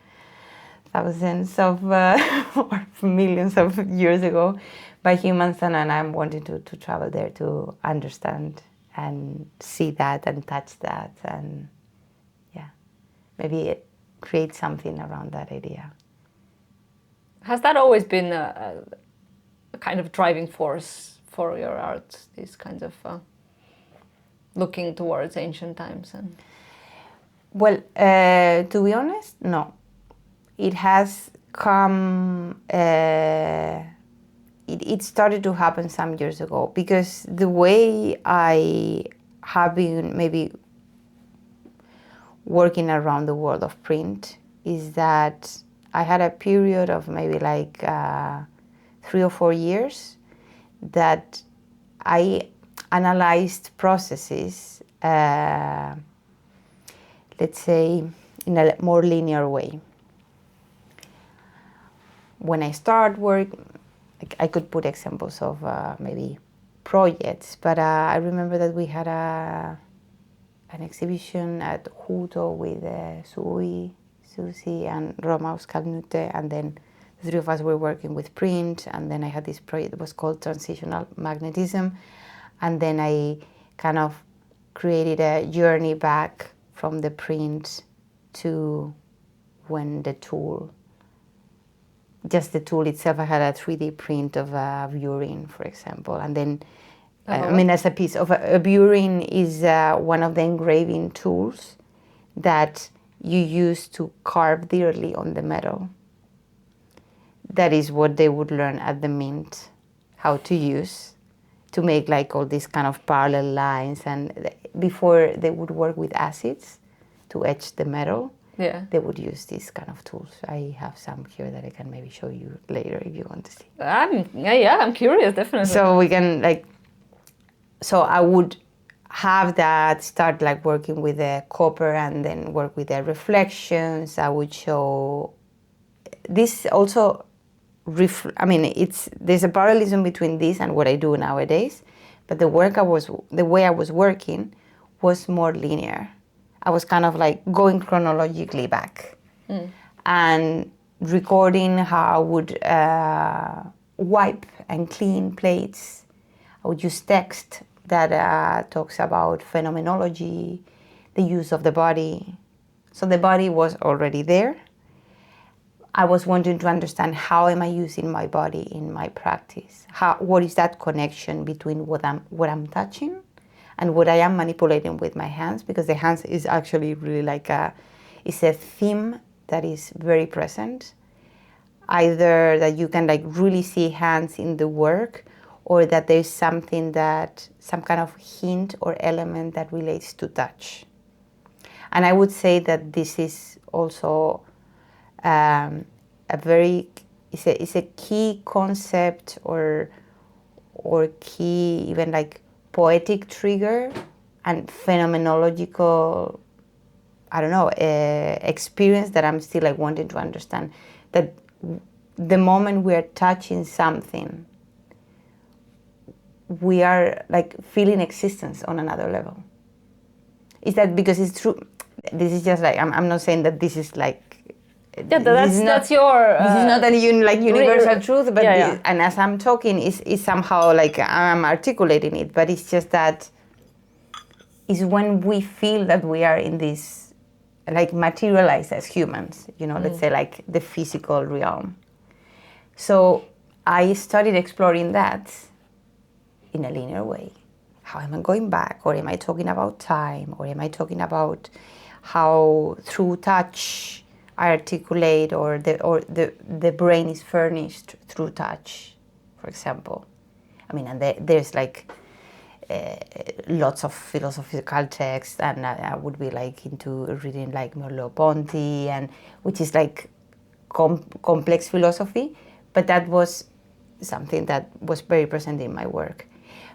thousands of or millions of years ago by humans, and I'm wanting to travel there to understand and see that and touch that, and maybe create something around that idea. Has that always been a kind of driving force for your art, these kinds of looking towards ancient times? Well, to be honest, no. It has come, it started to happen some years ago, because the way I have been maybe working around the world of print is that I had a period of maybe 3 or 4 years that I analyzed processes, let's say, in a more linear way. When I start work, I could put examples of maybe projects, but I remember that we had an exhibition at Huto with Susi and Roma Uskalnute, and then the 3 of us were working with print, and then I had this project that was called Transitional Magnetism, and then I kind of created a journey back from the print to when the tool itself, I had a 3D print of a burin, for example, and then as a piece of a burin is one of the engraving tools that you use to carve directly on the metal. That is what they would learn at the mint how to use. to make like all these kind of parallel lines. And before they would work with acids to etch the metal, they would use these kind of tools. I have some here that I can maybe show you later if you want to see. I'm curious, definitely. So we can like, so I would have that, start like working with the copper and then work with the reflections. I would show this also, there's a parallelism between this and what I do nowadays, but the way I was working was more linear. I was kind of like going chronologically back and recording how I would wipe and clean plates. I would use text that talks about phenomenology, the use of the body. So the body was already there. I was wanting to understand how am I using my body in my practice? What is that connection between what I'm touching and what I am manipulating with my hands? Because the hands is actually really like it's a theme that is very present. Either that you can like really see hands in the work, or that there's some kind of hint or element that relates to touch. And I would say that this is also it's a key concept or key even like poetic trigger and phenomenological, I don't know, experience that I'm still like wanting to understand. That the moment we are touching something, we are like feeling existence on another level. Is that because it's true? This is just like, I'm not saying that this is like, that's your. This is not a universal truth, but yeah. And as I'm talking, is somehow like I'm articulating it. But it's just that is when we feel that we are in this, like materialized as humans. Let's say like the physical realm. So I started exploring that in a linear way. How am I going back, or am I talking about time, or am I talking about how through touch I articulate, or the brain is furnished through touch, for example. And there's like lots of philosophical texts, and I would be like into reading like Merleau-Ponty, and which is like complex philosophy, but that was something that was very present in my work.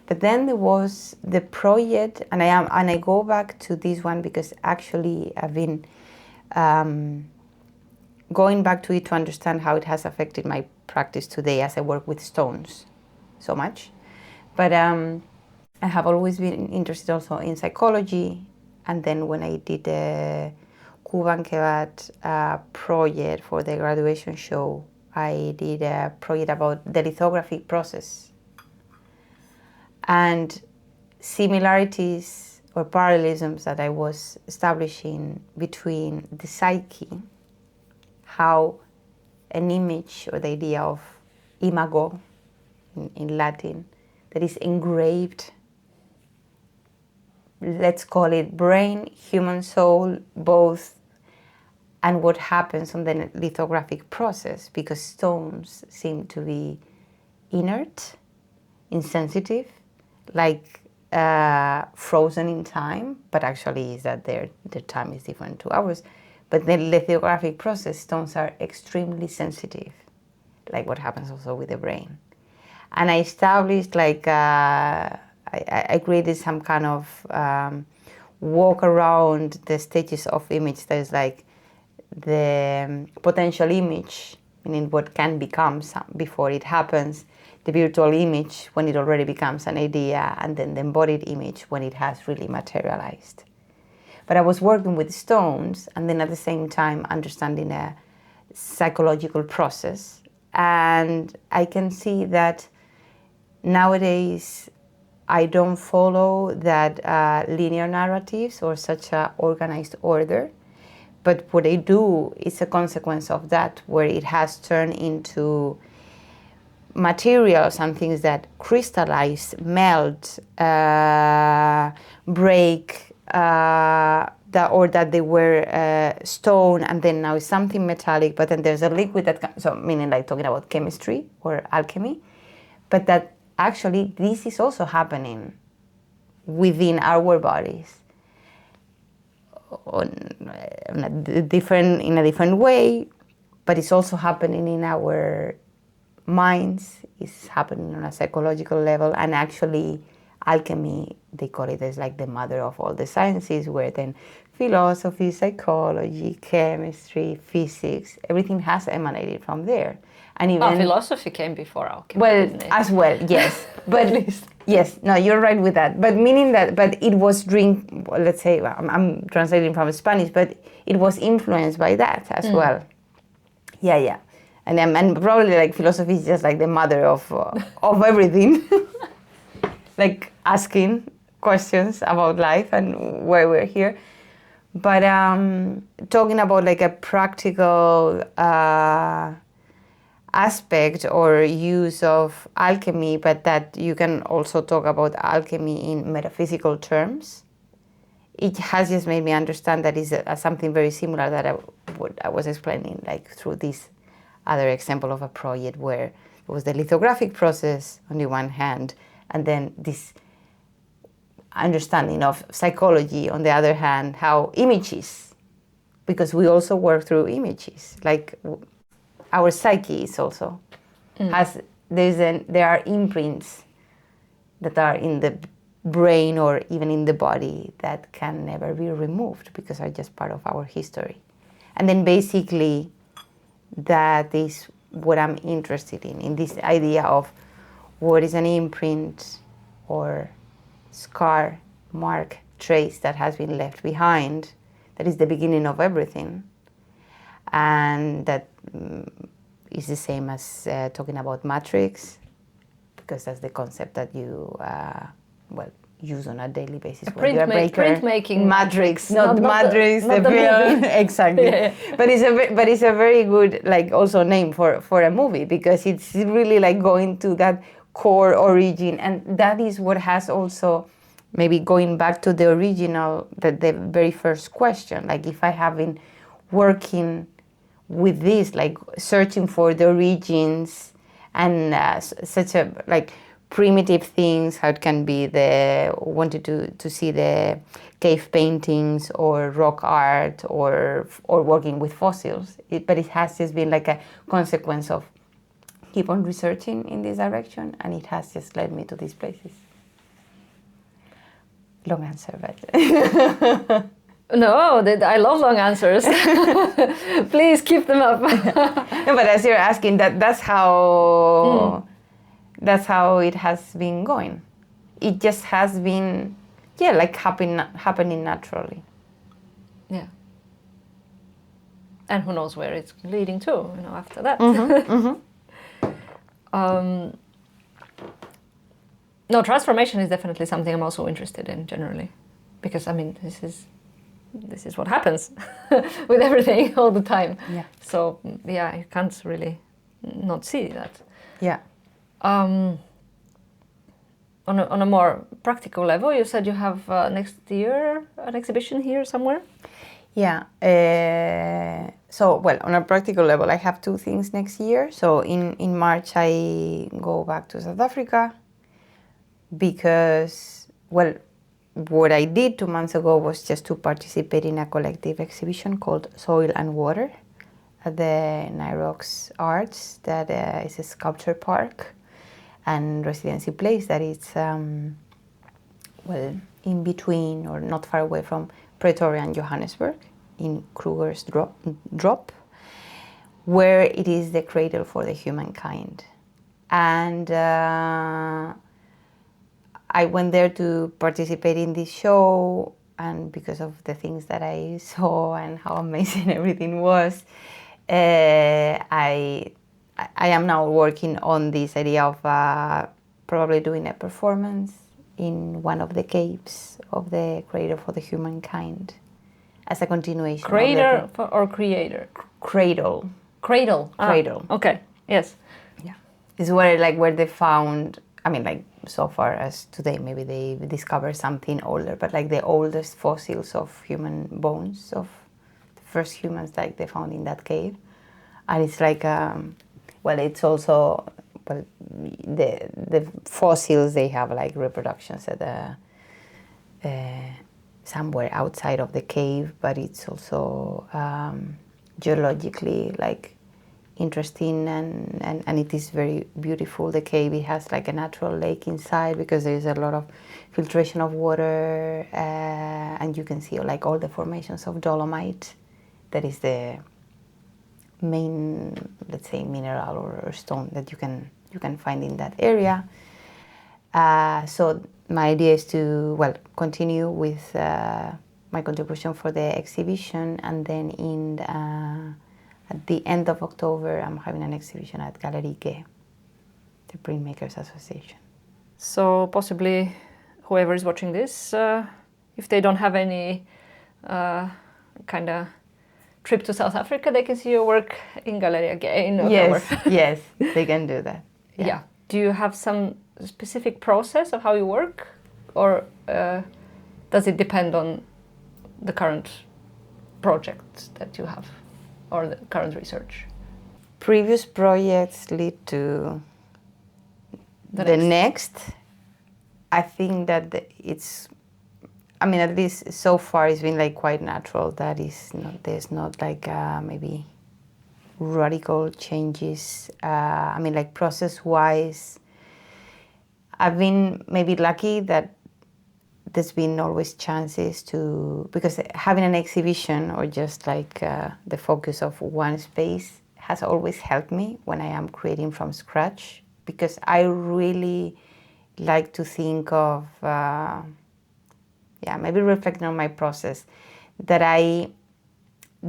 But then there was the project, and I go back to this one because actually I've been going back to it to understand how it has affected my practice today as I work with stones so much. But I have always been interested also in psychology, and then when I did a Cuban Kevat project for the graduation show, I did a project about the lithographic process. And similarities or parallelisms that I was establishing between the psyche, how an image, or the idea of imago in Latin, that is engraved, let's call it brain, human soul, both, and what happens on the lithographic process, because stones seem to be inert, insensitive, like frozen in time, but actually is that their time is different to ours. But the lithographic process, stones are extremely sensitive, like what happens also with the brain. And I established like, I created some kind of walk around the stages of image. There's like the potential image, meaning what can become before it happens, the virtual image when it already becomes an idea, and then the embodied image when it has really materialized. But I was working with stones, and then at the same time understanding a psychological process. And I can see that nowadays I don't follow that linear narratives or such a organized order. But what I do is a consequence of that, where it has turned into materials and things that crystallize, melt, break, or that they were stone, and then now it's something metallic, but then there's a liquid that, so meaning like talking about chemistry or alchemy, but that actually this is also happening within our bodies in a different way, but it's also happening in our minds, it's happening on a psychological level. And actually alchemy, they call it as like the mother of all the sciences, where then philosophy, psychology, chemistry, physics, everything has emanated from there. And even philosophy came before alchemy, well, didn't it? as well, yes. But At least. yes, no, you're right with that. But meaning that, but it was let's say, well, I'm translating from Spanish, but it was influenced by that as well. Yeah, yeah. And probably like philosophy is just like the mother of everything. Like asking questions about life and why we're here. But talking about like a practical aspect or use of alchemy, but that you can also talk about alchemy in metaphysical terms. It has just made me understand that is something very similar that I was explaining, like through this other example of a project where it was the lithographic process on the one hand, and then this understanding of psychology on the other hand, how images, because we also work through images, like our psyche is also there are imprints that are in the brain or even in the body that can never be removed because are just part of our history. And then basically that is what I'm interested in this idea of what is an imprint or scar, mark, trace that has been left behind, that is the beginning of everything. And that is the same as talking about matrix, because that's the concept that you use on a daily basis. Printmaking matrix, not matrix, not the film. movie. Exactly. Yeah. But it's a very good like also name for a movie, because it's really like going to that core origin, and that is what has also maybe going back to the original, the very first question, like if I have been working with this, like searching for the origins and such a like primitive things, how it can be wanted to see the cave paintings or rock art or working with fossils, but it has just been like a consequence of keep on researching in this direction, and it has just led me to these places. Long answer, but No, I love long answers. Please keep them up. no, but as you're asking, that's how it has been going. It just has been, like happening naturally. Yeah. And who knows where it's leading to, after that. No, transformation is definitely something I'm also interested in generally, because this is what happens with everything all the time. Yeah. So you can't really not see that. Yeah. On a more practical level, you said you have next year an exhibition here somewhere? Yeah. So, on a practical level, I have two things next year. So in March, I go back to South Africa because, what I did 2 months ago was just to participate in a collective exhibition called Soil and Water at the Nirox Arts, that is a sculpture park and residency place that is, in between or not far away from Pretoria and Johannesburg, in Kruger's Drop, where it is the cradle for the humankind. And I went there to participate in this show, and because of the things that I saw and how amazing everything was, I am now working on this idea of probably doing a performance in one of the caves of the Cradle for the Humankind as a continuation. Crater or creator? Cradle. Cradle. Cradle. Okay. Yes. Yeah. It's where they found. So far as today, maybe they discovered something older, but like the oldest fossils of human bones of the first humans, like they found in that cave. And it's like, it's also well, the fossils, they have like reproductions at somewhere outside of the cave, but it's also geologically like interesting, and it is very beautiful. The cave, it has like a natural lake inside because there's a lot of filtration of water, and you can see like all the formations of dolomite. That is the main, let's say, mineral or stone that you can find in that area. So my idea is to, well, continue with my contribution for the exhibition, and then at the end of October, I'm having an exhibition at Gallery G, the Printmakers Association. So possibly whoever is watching this, if they don't have any kind of trip to South Africa, they can see your work in Gallery G in October. Yes, they can do that. Yeah. Do you have some specific process of how you work, or does it depend on the current project that you have, or the current research? Previous projects lead to the next. I think that at least so far it's been like quite natural. That is not, there's not like maybe radical changes. Like process-wise, I've been maybe lucky that there's been always chances to, because having an exhibition or just like the focus of one space has always helped me when I am creating from scratch, because I really like to think of, maybe reflecting on my process, that I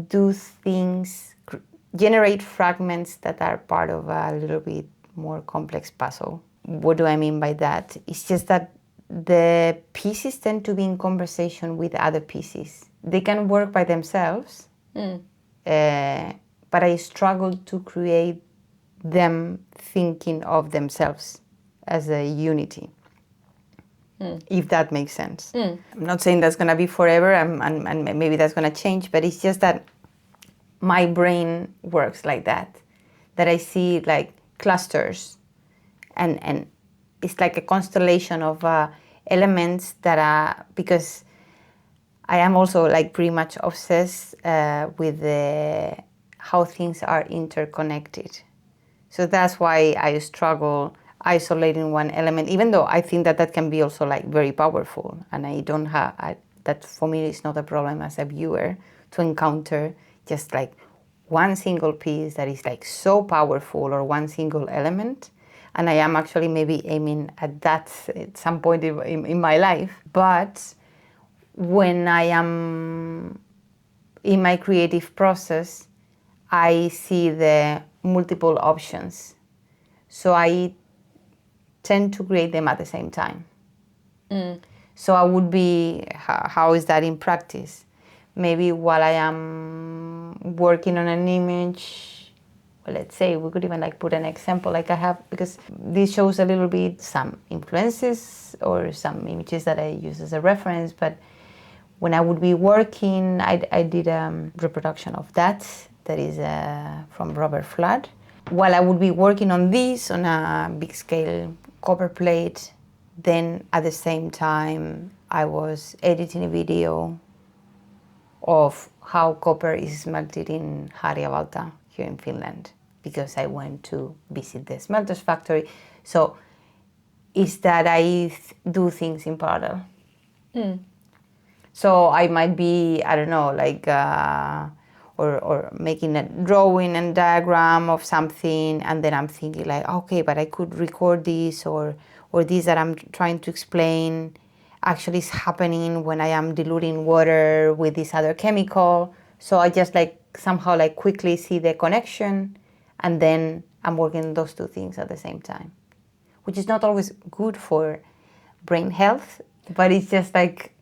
do things, generate fragments that are part of a little bit more complex puzzle. What do I mean by that? It's just that the pieces tend to be in conversation with other pieces. They can work by themselves, but I struggle to create them thinking of themselves as a unity, if that makes sense. I'm not saying that's going to be forever, and maybe that's going to change, but it's just that my brain works like that I see like clusters, and it's like a constellation of elements that are, because I am also like pretty much obsessed with how things are interconnected. So that's why I struggle isolating one element, even though I think that can be also like very powerful, and I don't have that. For me, it's not a problem as a viewer to encounter just like one single piece that is like so powerful, or one single element. And I am actually maybe aiming at that at some point in my life. But when I am in my creative process, I see the multiple options. So I tend to create them at the same time. So I would be, how is that in practice? Maybe while I am working on an image, well, let's say we could even like put an example like I have, because this shows a little bit some influences or some images that I use as a reference. But when I would be working, I did a reproduction of that is from Robert Flood. While I would be working on this on a big scale copper plate, then at the same time I was editing a video of how copper is smelted in Harjavalta here in Finland, because I went to visit the smelters factory. So it's that I do things in parallel. So I might be, I don't know, like, or making a drawing and diagram of something, and then I'm thinking like, okay, but I could record this, or this that I'm trying to explain actually is happening when I am diluting water with this other chemical. So I just like somehow like quickly see the connection, and then I'm working on those two things at the same time, which is not always good for brain health, but it's just like,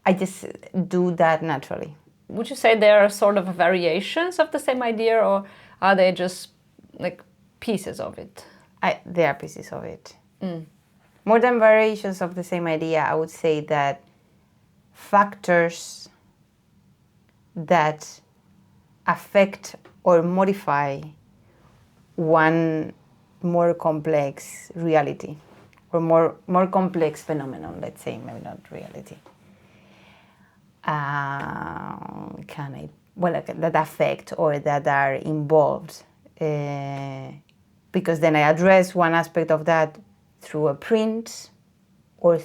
I just do that naturally. Would you say there are sort of variations of the same idea, or are they just like pieces of it? They are pieces of it. More than variations of the same idea, I would say that factors that affect or modify one more complex reality, or more complex phenomenon, let's say, maybe not reality. That affect or that are involved, because then I address one aspect of that through a print, or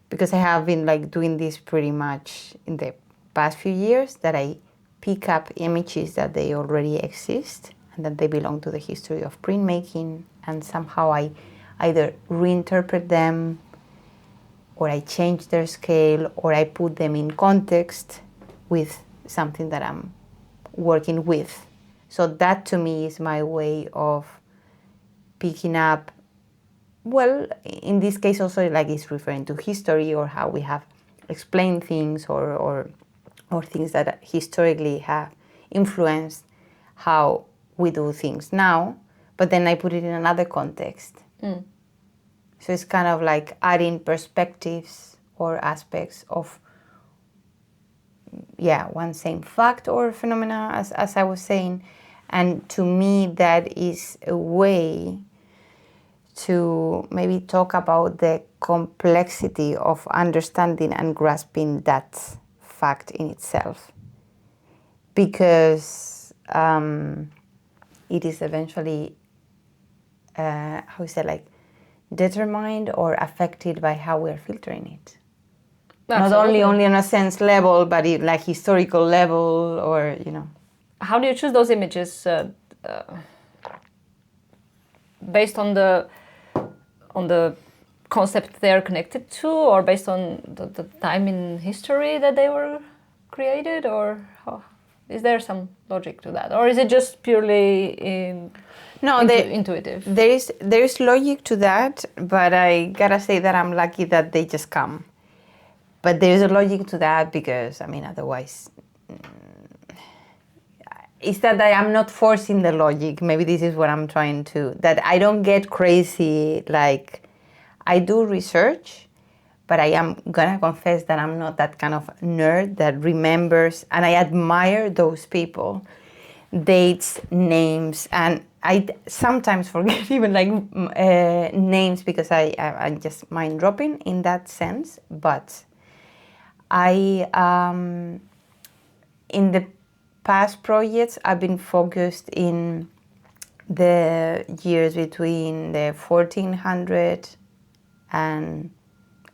because I have been like doing this pretty much in the past few years, that I pick up images that they already exist and that they belong to the history of printmaking, and somehow I either reinterpret them, or I change their scale, or I put them in context with something that I'm working with. So that to me is my way of picking up, well, in this case also like it's referring to history, or how we have explained things, or things that historically have influenced how we do things now, but then I put it in another context. So it's kind of like adding perspectives or aspects of, one same fact or phenomena, as I was saying. And to me, that is a way to maybe talk about the complexity of understanding and grasping that fact in itself. Because it is eventually, determined or affected by how we're filtering it. Absolutely. Not only on a sense level, but like historical level, or How do you choose those images? Based on the concept they're connected to, or based on the time in history that they were created, or how? Is there some logic to that, or is it just purely intuitive? There is logic to that, but I gotta say that I'm lucky that they just come. But there is a logic to that, because otherwise, it's that I am not forcing the logic. Maybe this is what I'm trying to, that I don't get crazy. Like, I do research, but I am gonna confess that I'm not that kind of nerd that remembers, and I admire those people, dates, names, and I sometimes forget even like names, because I just mind dropping in that sense. But I, in the past projects, I've been focused in the years between the 1400 and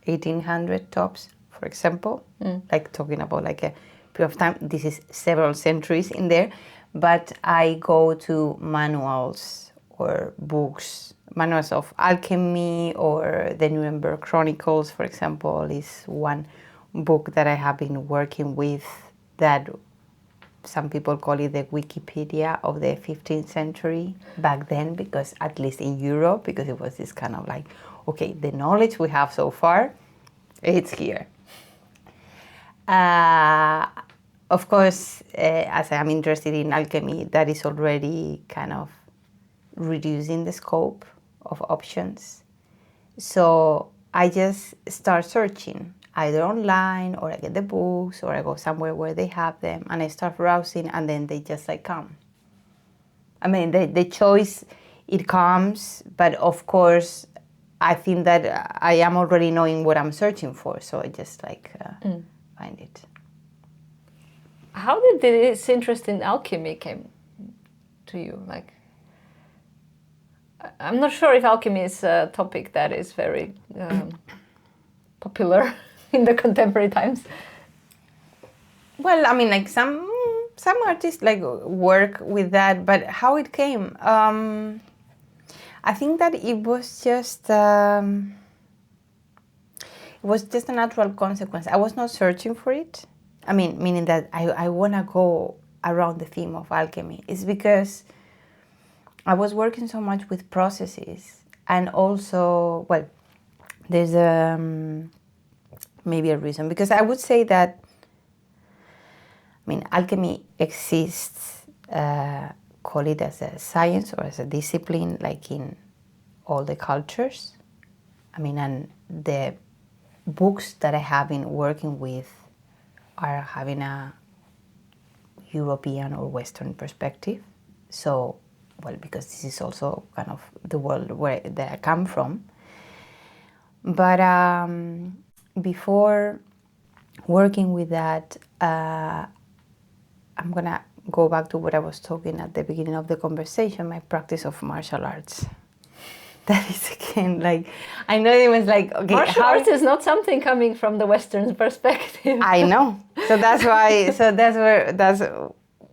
1800 tops, for example, like talking about like a period of time. This is several centuries in there, but I go to manuals or books, manuals of alchemy, or the Nuremberg Chronicles, for example, is one book that I have been working with, that some people call it the Wikipedia of the 15th century back then, because at least in Europe, because it was this kind of like, okay, the knowledge we have so far, it's here. Of course, as I'm interested in alchemy, that is already kind of reducing the scope of options. So I just start searching, either online, or I get the books, or I go somewhere where they have them, and I start browsing, and then they just like come. The choice, it comes, but of course, I think that I am already knowing what I'm searching for, so I just find it. How did this interest in alchemy came to you? Like, I'm not sure if alchemy is a topic that is very popular in the contemporary times. Well, like some artists like work with that, but how it came, I think that it was just a natural consequence. I was not searching for it. Meaning that I want to go around the theme of alchemy. It's because I was working so much with processes, and also, well, there's maybe a reason, because I would say that alchemy exists, call it as a science or as a discipline, like in all the cultures. And the books that I have been working with are having a European or Western perspective. So well, because this is also kind of the world that I come from. But before working with that, I'm gonna go back to what I was talking at the beginning of the conversation, my practice of martial arts. That is again, like, I know it was like, okay, Martial arts is not something coming from the Western perspective. I know. So that's why, that's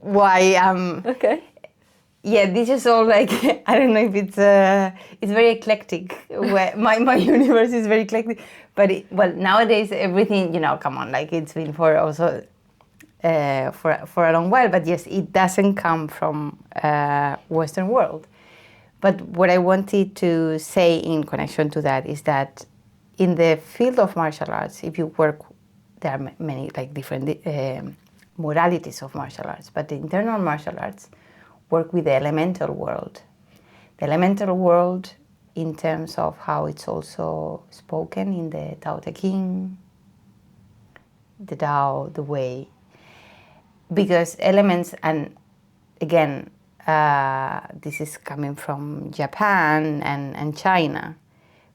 why Okay. yeah, this is all like, I don't know if it's very eclectic. Where my universe is very eclectic, but well, nowadays everything, come on, like it's been for also for a long while. But yes, it doesn't come from Western world. But what I wanted to say in connection to that is that in the field of martial arts, if you work, there are many like different modalities of martial arts, but the internal martial arts work with the elemental world. The elemental world in terms of how it's also spoken in the Tao Te Ching, the Tao, the Way. Because elements, and again, this is coming from Japan and China,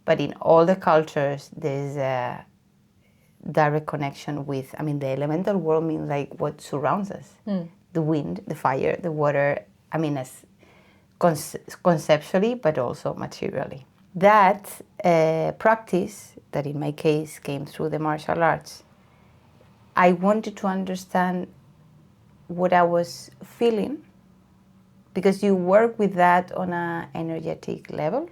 but in all the cultures there's a direct connection with, the elemental world means like what surrounds us. The wind, the fire, the water, as conceptually, but also materially. That practice, that in my case came through the martial arts, I wanted to understand what I was feeling, because you work with that on an energetic level,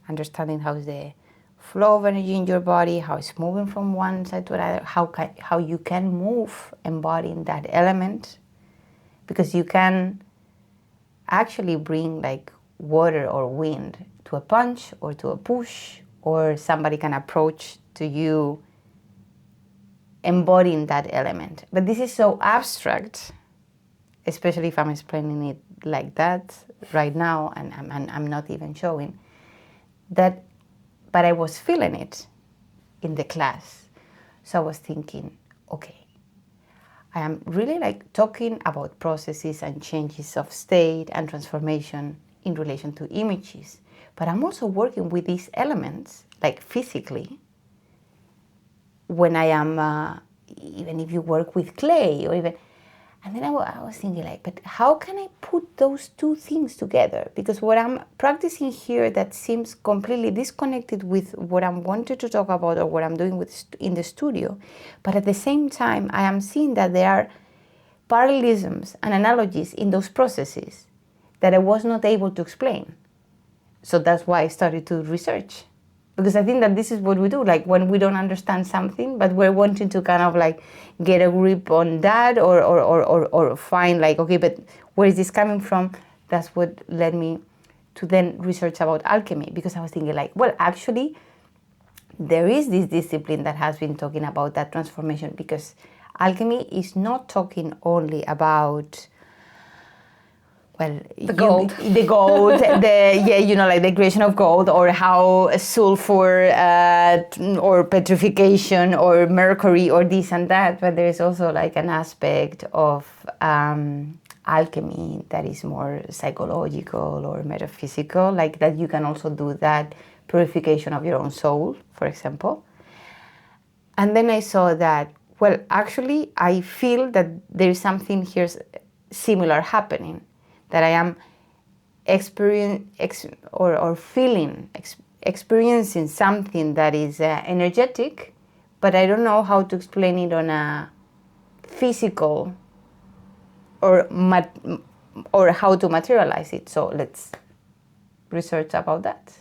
understanding how's the flow of energy in your body, how it's moving from one side to another, how you can move embodying that element, because you can actually bring like water or wind to a punch or to a push, or somebody can approach to you embodying that element. But this is so abstract, especially if I'm explaining it like that right now, and I'm not even showing that, but I was feeling it in the class. So I was thinking, okay, I am really like talking about processes and changes of state and transformation in relation to images, but I'm also working with these elements, like physically, when I am, even if you work with clay or even, and then I was thinking like, but how can I put those two things together? Because what I'm practicing here that seems completely disconnected with what I'm wanted to talk about or what I'm doing in the studio. But at the same time, I am seeing that there are parallelisms and analogies in those processes that I was not able to explain. So that's why I started to research. Because I think that this is what we do, like when we don't understand something, but we're wanting to kind of like get a grip on that or find like, okay, but where is this coming from? That's what led me to then research about alchemy, because I was thinking like, well, actually, there is this discipline that has been talking about that transformation, because alchemy is not talking only about, well, the gold, like the creation of gold, or how sulfur or petrification or mercury or this and that, but there is also like an aspect of alchemy that is more psychological or metaphysical, like that you can also do that purification of your own soul, for example. And then I saw that, well, actually, I feel that there is something here similar happening, that I am experiencing something that is energetic, but I don't know how to explain it on a physical or how to materialize it. So let's research about that,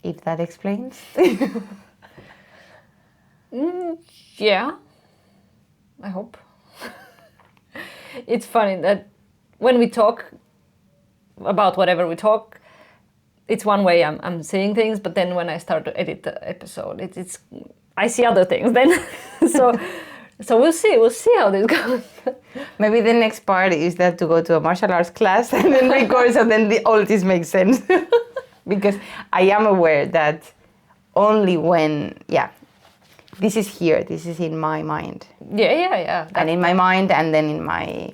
if that explains. Yeah, I hope. It's funny that when we talk about whatever we talk, it's one way I'm seeing things, but then when I start to edit the episode, it's I see other things then. so we'll see how this goes. Maybe the next part is that to go to a martial arts class and then record, so then all this makes sense. Because I am aware that only when, this is here, this is in my mind. Yeah. And in my mind, and then in my,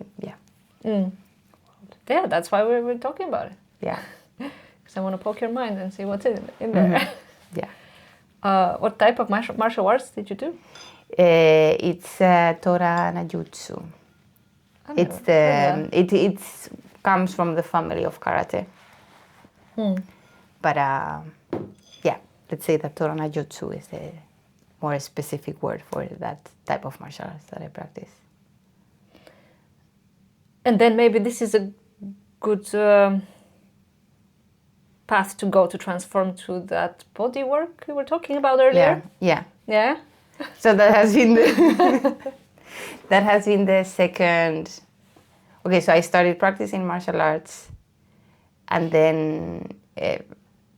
Yeah, that's why we're talking about it. Yeah. Because I want to poke your mind and see what's in there. Yeah. What type of martial arts did you do? It's Tora Najutsu. I've never heard that. It comes from the family of karate. But yeah, let's say that Tora Najutsu is the more specific word for that type of martial arts that I practice. And then maybe this is a good path to go to transform to that body work you were talking about earlier. Yeah. Yeah. So that has been the second. Okay, so I started practicing martial arts, and then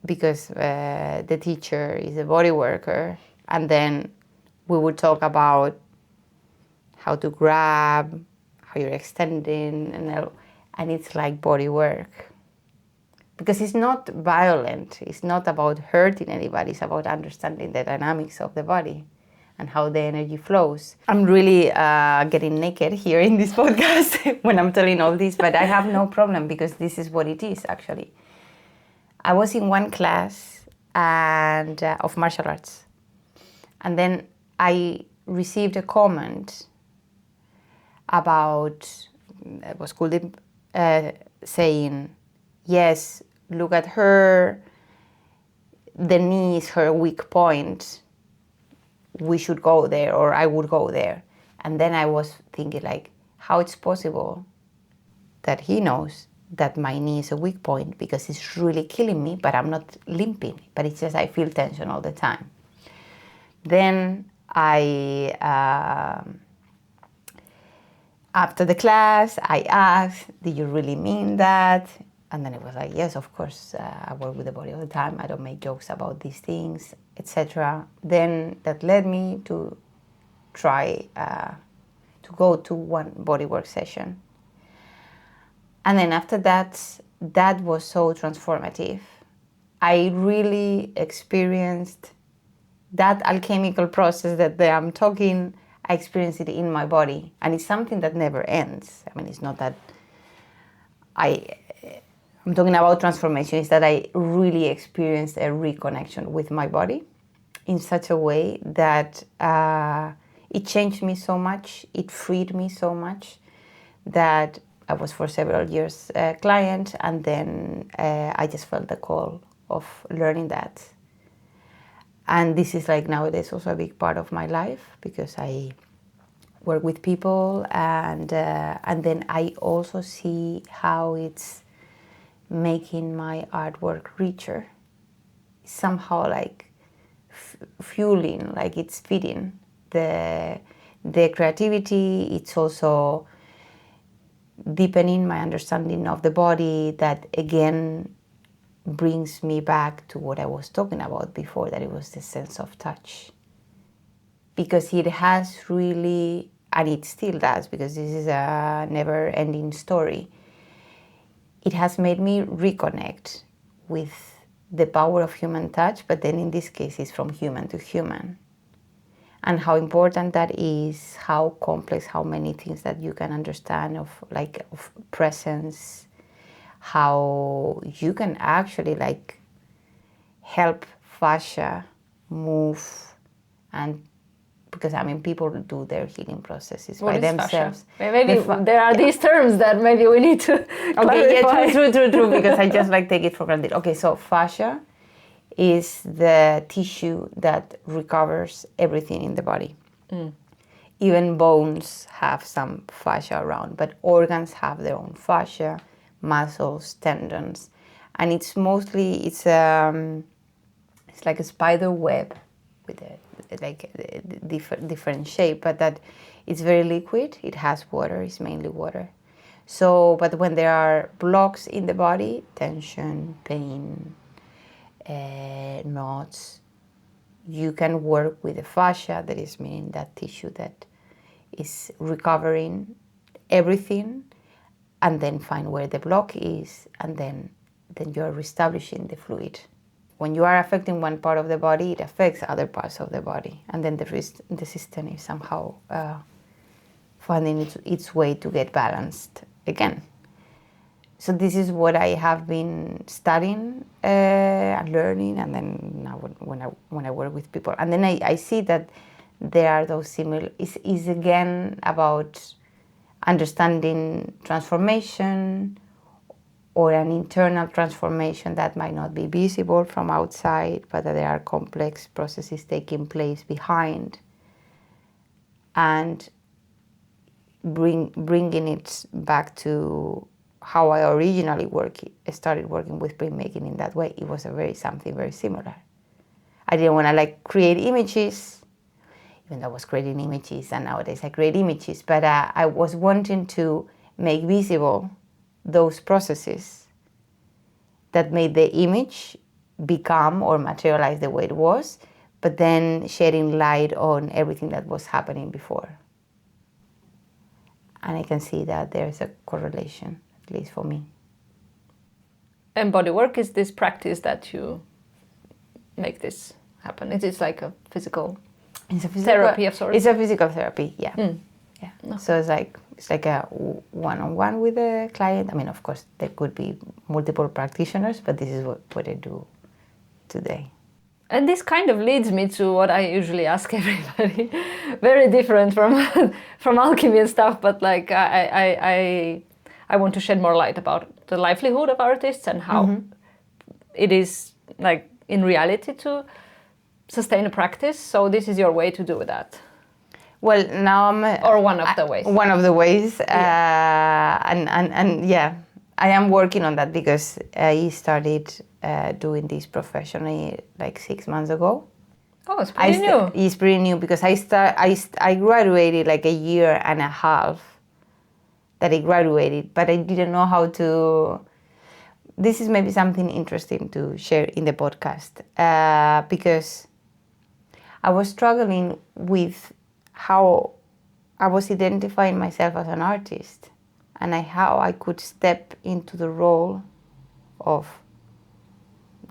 because the teacher is a body worker, and then we would talk about how to grab, how you're extending, and it's like body work. Because it's not violent, it's not about hurting anybody, it's about understanding the dynamics of the body and how the energy flows. I'm really getting naked here in this podcast when I'm telling all this, but I have no problem because this is what it is actually. I was in one class of martial arts, and then I received a comment about, it was called saying, yes, look at her, the knee is her weak point, we should go there, or I would go there. And then I was thinking like, how it's possible that he knows that my knee is a weak point because it's really killing me, but I'm not limping, but it's just I feel tension all the time. Then after the class, I asked, did you really mean that? And then it was like, yes, of course, I work with the body all the time. I don't make jokes about these things, etc. Then that led me to try to go to one bodywork session. And then after that, that was so transformative. I really experienced that alchemical process that I'm talking. I experienced it in my body, and it's something that never ends. I mean, it's not that I'm talking about transformation, is that I really experienced a reconnection with my body in such a way that it changed me so much, it freed me so much, that I was for several years a client, and then I just felt the call of learning that. And this is like nowadays also a big part of my life because I work with people, and then I also see how it's making my artwork richer. It's somehow like fueling, like it's feeding the creativity. It's also deepening my understanding of the body, that again brings me back to what I was talking about before, that it was the sense of touch. Because it has really, and it still does, because this is a never-ending story, it has made me reconnect with the power of human touch, but then in this case it's from human to human. And how important that is, how complex, how many things that you can understand of presence, how you can actually like help fascia move, and because I mean people do their healing processes by themselves. Fascia? Maybe there are these terms that maybe we need to clarify. Yeah, true, because I just like take it for granted. Okay, so fascia is the tissue that recovers everything in the body. Even bones have some fascia around, but organs have their own fascia, muscles, tendons, and it's mostly it's like a spider web with a different shape, but that it's very liquid. It has water. It's mainly water. So, but when there are blocks in the body, tension, pain, knots, you can work with the fascia, that is meaning that tissue that is recovering everything, and then find where the block is, and then you're reestablishing the fluid. When you are affecting one part of the body, it affects other parts of the body, and then the system is somehow finding its way to get balanced again. So this is what I have been studying and learning, and then now when I work with people, and then I see that there are those similar. Is again about understanding transformation or an internal transformation that might not be visible from outside, but that there are complex processes taking place behind, and bringing it back to how I originally started working with printmaking in that way. It was something very similar. I didn't want to create images, even though I was creating images, and nowadays I create images, but I was wanting to make visible those processes that made the image become or materialize the way it was, but then shedding light on everything that was happening before. And I can see that there's a correlation, at least for me. And bodywork is this practice that you make this happen. It is like a physical therapy of sorts. It's a physical therapy, yeah. Yeah. No. So it's like a one-on-one with the client. I mean, of course, there could be multiple practitioners, but this is what I do today. And this kind of leads me to what I usually ask everybody. Very different from alchemy and stuff, but I want to shed more light about the livelihood of artists and how it is in reality to sustain a practice. So this is your way to do that. Well, now or one of the ways. One of the ways, and yeah, I am working on that because I started doing this professionally 6 months ago. Oh, it's pretty new. It's pretty new because I graduated a year and a half that I graduated, but I didn't know how to. This is maybe something interesting to share in the podcast because I was struggling with how I was identifying myself as an artist and how I could step into the role of,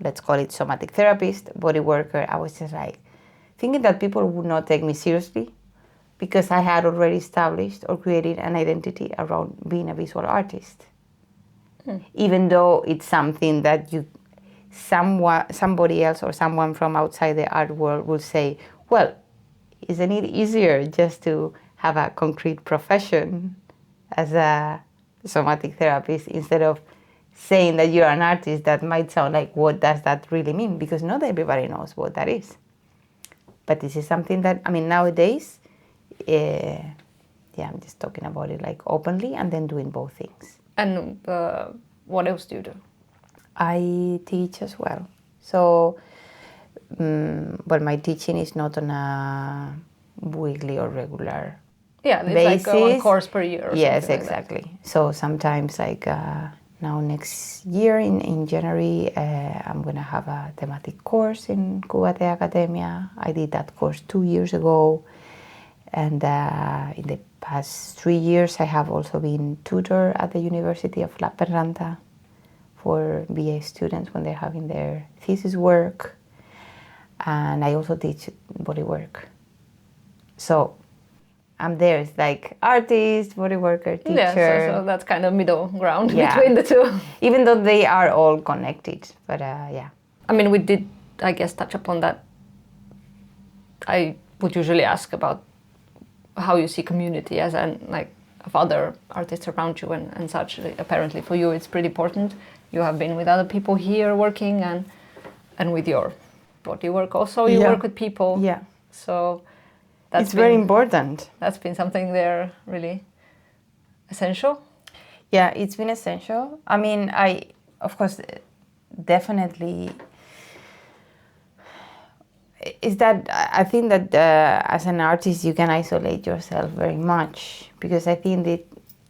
let's call it somatic therapist, body worker. I was just thinking that people would not take me seriously because I had already established or created an identity around being a visual artist. Even though it's something that somebody else or someone from outside the art world will say, well, isn't it easier just to have a concrete profession as a somatic therapist instead of saying that you're an artist? That might sound like, what does that really mean? Because not everybody knows what that is. But this is something that, nowadays, I'm just talking about it openly and then doing both things. And what else do you do? I teach as well. So, my teaching is not on a weekly or regular basis. It's one course per year or yes, something exactly. Like that. So sometimes now next year in January, I'm going to have a thematic course in Cubate Academia. I did that course 2 years ago. And in the past 3 years, I have also been tutor at the University of La Perranta for BA students when they're having their thesis work. And I also teach bodywork. So I'm there. It's artist, bodyworker, teacher. Yeah, so that's kind of middle ground between the two. Even though they are all connected, but yeah. We did, I guess, touch upon that. I would usually ask about how you see community as of other artists around you and such. Apparently for you it's pretty important. You have been with other people here working and with your body work also you work with people. Yeah. So it's very important. That's been something there really essential. Yeah, it's been essential. I of course definitely is that I think that as an artist you can isolate yourself very much because I think that,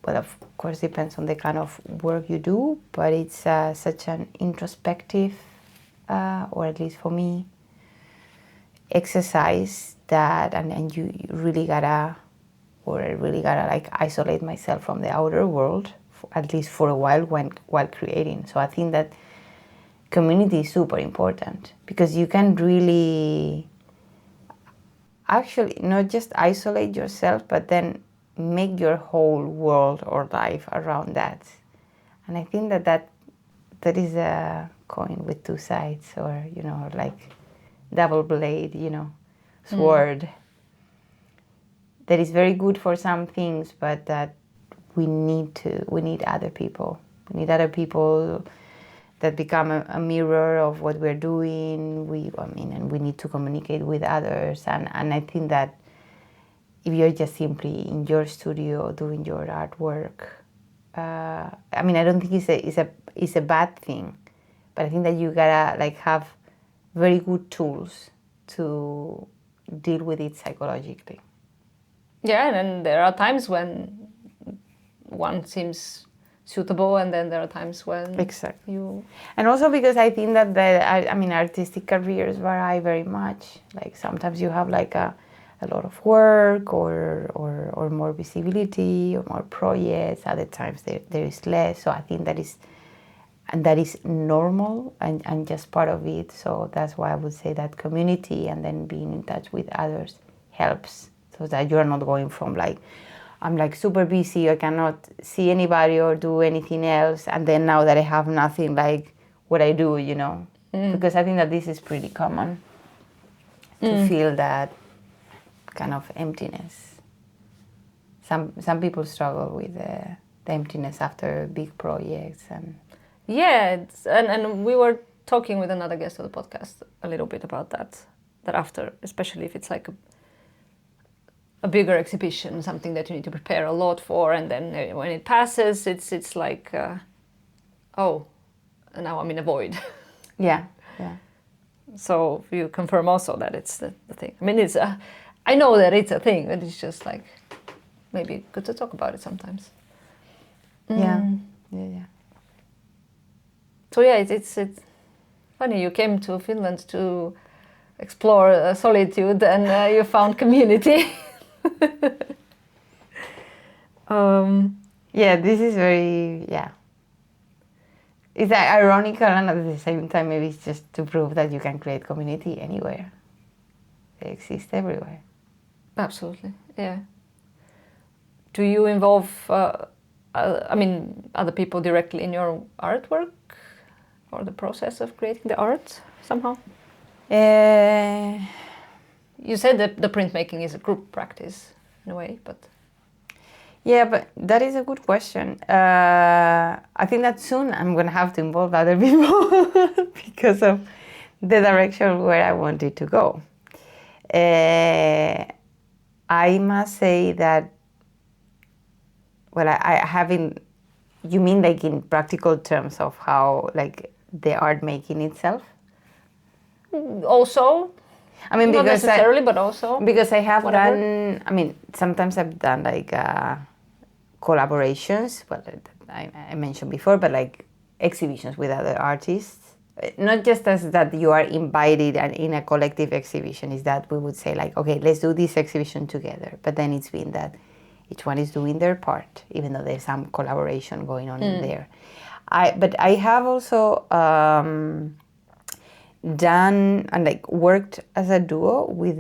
well, of course depends on the kind of work you do, but it's such an introspective, or at least for me, exercise that, and you really gotta, or I really gotta isolate myself from the outer world, at least for a while while creating. So I think that community is super important because you can really actually not just isolate yourself, but then make your whole world or life around that. And I think that is a coin with two sides, or, you know, like double blade, you know, sword. That is very good for some things, but that we need other people. We need other people that become a mirror of what we're doing. And we need to communicate with others. And I think that if you're just simply in your studio doing your artwork, I don't think it's a bad thing, but I think that you gotta like have very good tools to deal with it psychologically. Yeah, and then there are times when one seems suitable, and then there are times when exactly you... And also because I think that artistic careers vary very much. Like sometimes you have like a lot of work or more visibility or more projects. Other times there is less. So I think that is normal and just part of it. So that's why I would say that community and then being in touch with others helps, so that you're not going from like, I'm like super busy, I cannot see anybody or do anything else, and then now that I have nothing, like what I do, you know. Because I think that this is pretty common to feel that kind of emptiness. Some people struggle with the emptiness after big projects. And and we were talking with another guest of the podcast a little bit about that after, especially if it's like a bigger exhibition, something that you need to prepare a lot for, and then when it passes, it's like, oh, now I'm in a void. yeah. So you confirm also that it's the thing. I mean, I know that it's a thing, but it's just like maybe good to talk about it sometimes. Yeah. So yeah, it's funny. You came to Finland to explore solitude, and you found community. This is very, it's ironical, and at the same time maybe it's just to prove that you can create community anywhere. They exist everywhere. Absolutely, yeah. Do you involve other people directly in your artwork or the process of creating the art somehow? You said that the printmaking is a group practice in a way, but... Yeah, but that is a good question. I think that soon I'm going to have to involve other people because of the direction where I want it to go. I must say that, well, I haven't... You mean like in practical terms of how, like, the art making itself? Also, I mean, not necessarily, but also because I have whatever. done. I mean, sometimes I've done like collaborations. Well, I mentioned before, but like exhibitions with other artists. Not just as that you are invited and in a collective exhibition. Is that we would say like, okay, let's do this exhibition together. But then it's been that each one is doing their part, even though there's some collaboration going on in there. But I have also done and like worked as a duo with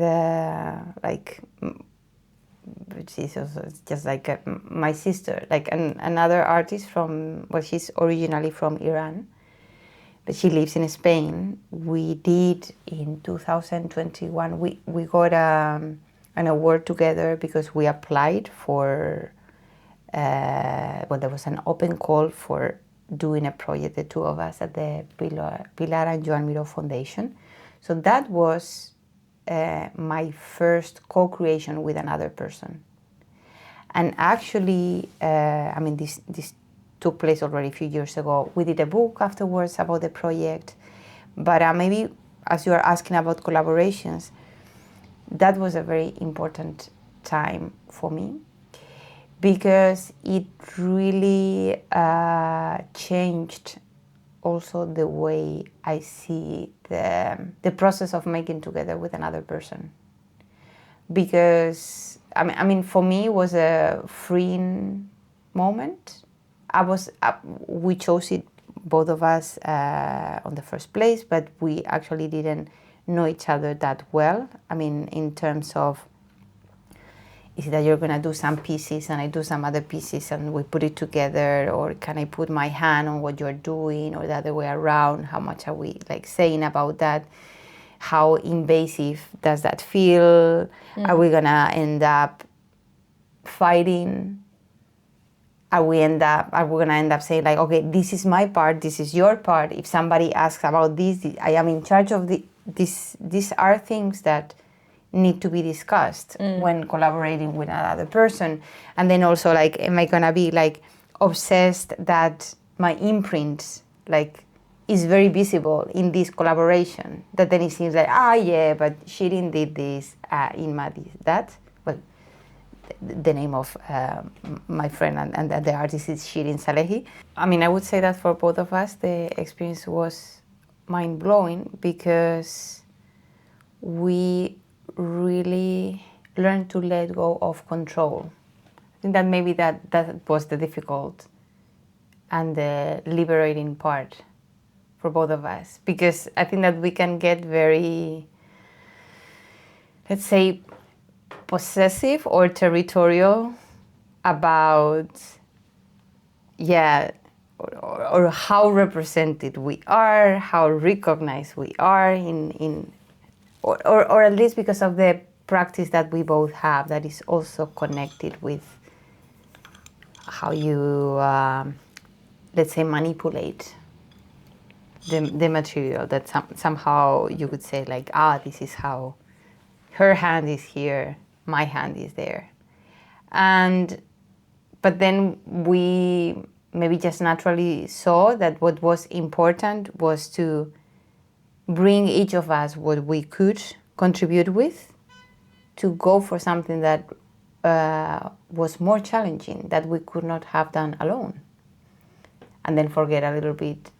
which is also just like my sister, like another artist from, well, she's originally from Iran, but she lives in Spain. We did in 2021, we got an award together because we applied for, there was an open call for doing a project, the two of us, at the Pilar and Joan Miró Foundation. So that was my first co-creation with another person. And actually, this took place already a few years ago. We did a book afterwards about the project. But maybe, as you are asking about collaborations, that was a very important time for me, because it really changed also the way I see the process of making together with another person. Because for me, it was a freeing moment. We chose it, both of us, on the first place, but we actually didn't know each other that well. In terms of is it that you're gonna do some pieces and I do some other pieces and we put it together, or can I put my hand on what you're doing, or the other way around? How much are we like saying about that? How invasive does that feel? Are we gonna end up fighting? Are we gonna end up saying like, okay, this is my part, this is your part. If somebody asks about this, I am in charge of this. These are things that need to be discussed when collaborating with another person. And then also like, am I gonna be like obsessed that my imprint like is very visible in this collaboration, that then it seems like, yeah, but Shirin did this, Inma did that. Well, the name of my friend and the artist is Shirin Salehi. I mean, I would say that for both of us the experience was mind-blowing, because we really learned to let go of control. I think that maybe that was the difficult and the liberating part for both of us, because I think that we can get very, let's say, possessive or territorial about, or how represented we are, how recognized we are or at least because of the practice that we both have that is also connected with how you, let's say, manipulate the material, that somehow you would say like, this is how her hand is here, my hand is there. But then we maybe just naturally saw that what was important was to bring each of us what we could contribute with, to go for something that was more challenging, that we could not have done alone. And then forget a little bit,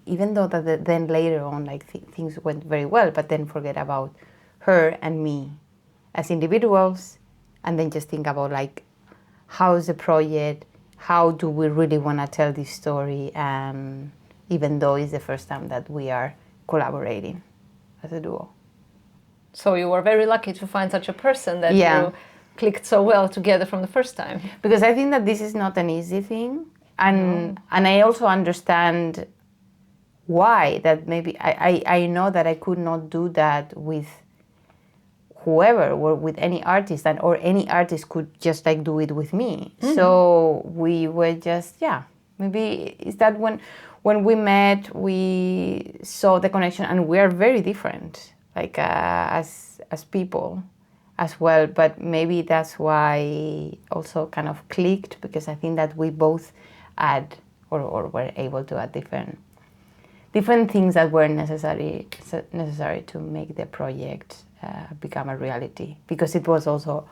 even though that then later on like things went very well, but then forget about her and me as individuals, and then just think about like, how's the project, how do we really want to tell this story, even though it's the first time that we are collaborating as a duo. So you were very lucky to find such a person that you clicked so well together from the first time. Because I think that this is not an easy thing, and I also understand why, that maybe I know that I could not do that with whoever, or with any artist, or any artist could just like do it with me. So we were just, maybe is that when we met, we saw the connection, and we are very different, like as people as well. But maybe that's why also kind of clicked, because I think that we both add or were able to add different things that were necessary to make the project become a reality, because it was also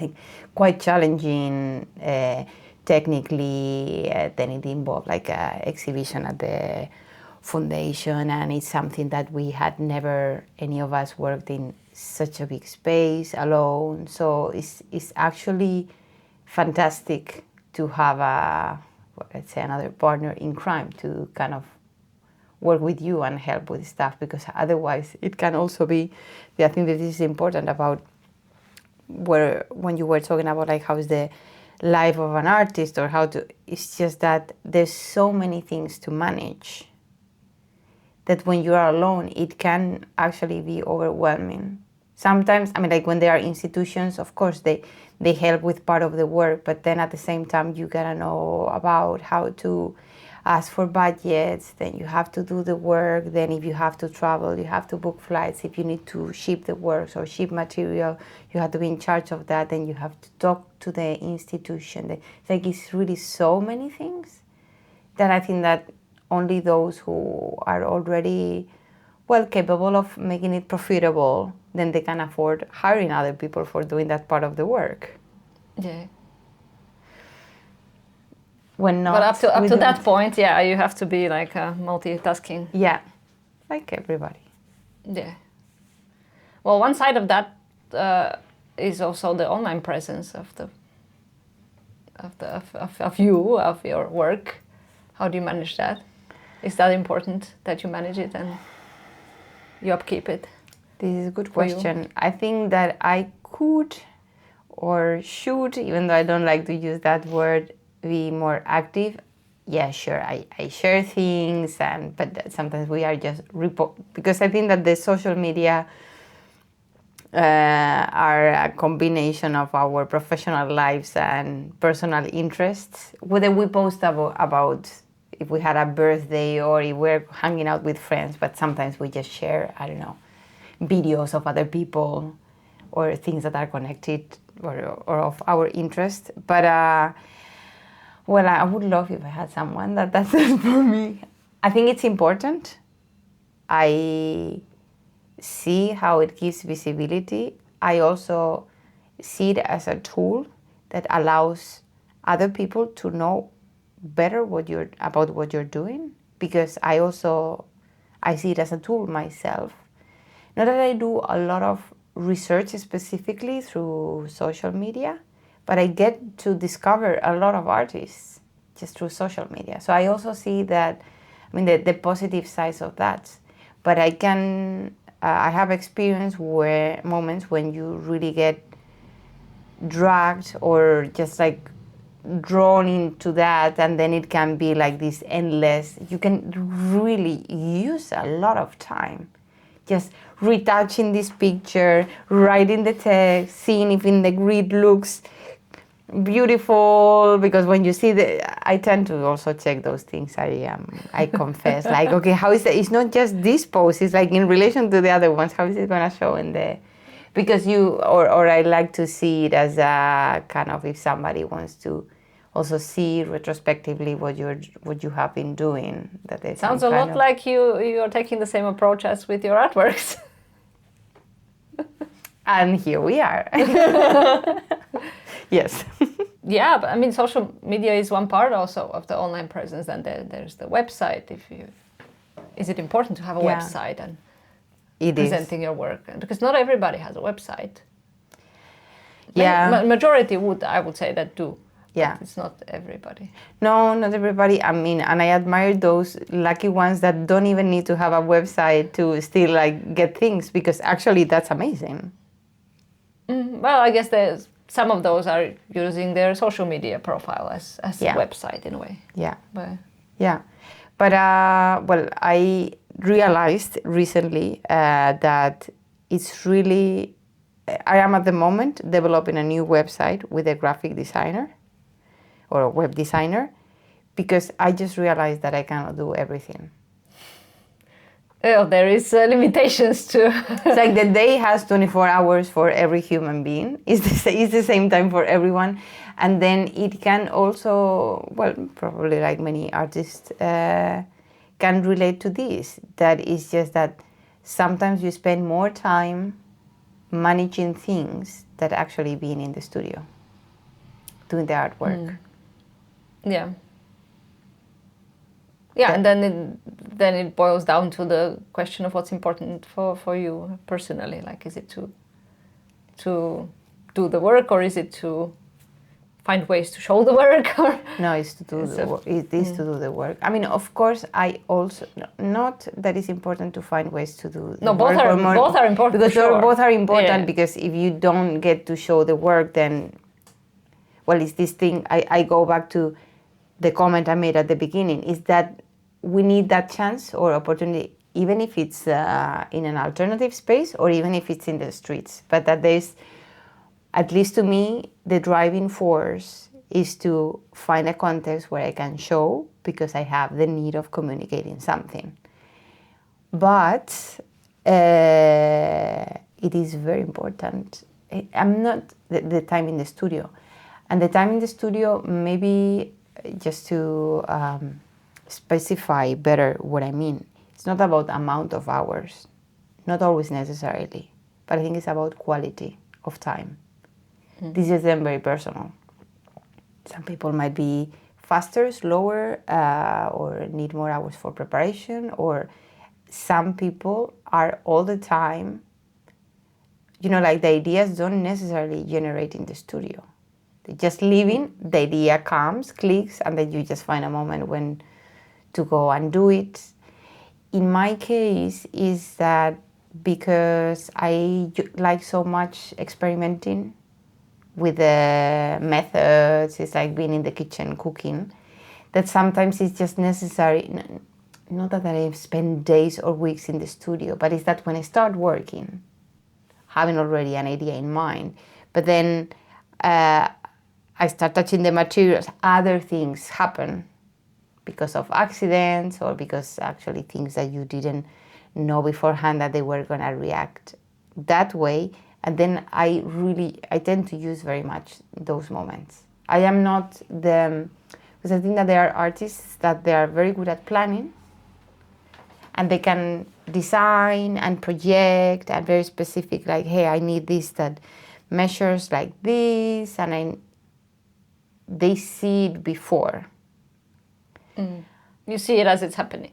like quite challenging technically. Then it involved like an exhibition at the foundation, and it's something that we had never, any of us, worked in such a big space alone. So it's actually fantastic to have let's say another partner in crime to kind of work with you and help with stuff, because otherwise it can also be, I think that this is important about when you were talking about like how's the life of an artist, or it's just that there's so many things to manage that when you are alone it can actually be overwhelming. Sometimes, I mean, like when there are institutions, of course they help with part of the work, but then at the same time you gotta know about how to ask for budgets, then you have to do the work, then if you have to travel, you have to book flights, if you need to ship the works or ship material, you have to be in charge of that, then you have to talk to the institution. It's like, it's really so many things that I think that only those who are already well capable of making it profitable, then they can afford hiring other people for doing that part of the work. Yeah. When not, but up to that point, you have to be like multitasking. Yeah, like everybody. Yeah. Well, one side of that is also the online presence of your work. How do you manage that? Is that important that you manage it and you upkeep it? This is a good question. I think that I could, or should, even though I don't like to use that word, be more active? Yeah, sure, I share things, but sometimes we are just because I think that the social media are a combination of our professional lives and personal interests. Whether we post about if we had a birthday or if we're hanging out with friends, but sometimes we just share, I don't know, videos of other people or things that are connected or of our interest. But well, I would love if I had someone that does that for me. I think it's important. I see how it gives visibility. I also see it as a tool that allows other people to know better about what you're doing, because I see it as a tool myself. Not that I do a lot of research specifically through social media, but I get to discover a lot of artists just through social media. So I also see that, I mean, the positive sides of that. But I have experienced moments when you really get dragged or just like drawn into that, and then it can be like this endless. You can really use a lot of time just retouching this picture, writing the text, seeing if in the grid looks beautiful, because when you see I tend to also check those things. I confess, like, okay, how is it? It's not just this pose, it's like in relation to the other ones, how is it gonna show in the, because or I like to see it as a kind of, if somebody wants to also see retrospectively what you have been doing. That it sounds a lot like you're taking the same approach as with your artworks. And here we are. Yes. Yeah, but I mean, social media is one part also of the online presence, and there's the website. Is it important to have a website and presenting your work? Because not everybody has a website. Yeah. Majority I would say that do. Yeah. But it's not everybody. No, not everybody. I mean, and I admire those lucky ones that don't even need to have a website to still like get things, because actually that's amazing. Well, I guess some of those are using their social media profile as a website in a way. Yeah. Yeah. But well, I realized recently that it's really, I am at the moment developing a new website with a graphic designer or a web designer, because I just realized that I cannot do everything. Oh, there is limitations too. It's like the day has 24 hours for every human being. It's the same time for everyone. And then it can also, well, probably like many artists can relate to this. That is just that sometimes you spend more time managing things than actually being in the studio, doing the artwork. Yeah. Yeah, and then it boils down to the question of what's important for you personally. Like, is it to do the work, or is it to find ways to show the work? Or no, it's to do the work. It is to do the work. I mean, of course, I also not that it's important to find ways to do the work. Both are important. Because both are important. Yeah. Because if you don't get to show the work, then, well, it's this thing. I go back to the comment I made at the beginning. Is that we need that chance or opportunity, even if it's in an alternative space or even if it's in the streets. But that there's, at least to me, the driving force is to find a context where I can show, because I have the need of communicating something. But it is very important. I'm not the time in the studio. And the time in the studio, maybe just to specify better what I mean. It's not about amount of hours, not always necessarily, but I think it's about quality of time. This is then very personal. Some people might be faster, slower, or need more hours for preparation, or some people are all the time, like the ideas don't necessarily generate in the studio. They just living, the idea comes, clicks, and then you just find a moment when to go and do it. In my case, is that because I like so much experimenting with the methods. It's like being in the kitchen cooking. That sometimes it's just necessary. Not that I spend days or weeks in the studio, but it's that when I start working, having already an idea in mind, but then I start touching the materials, other things happen because of accidents or because actually things that you didn't know beforehand that they were going to react that way. And then I tend to use very much those moments. I am not because I think that there are artists that they are very good at planning and they can design and project and very specific, like, hey, I need this that measures like this, and they see it before. You see it as it's happening.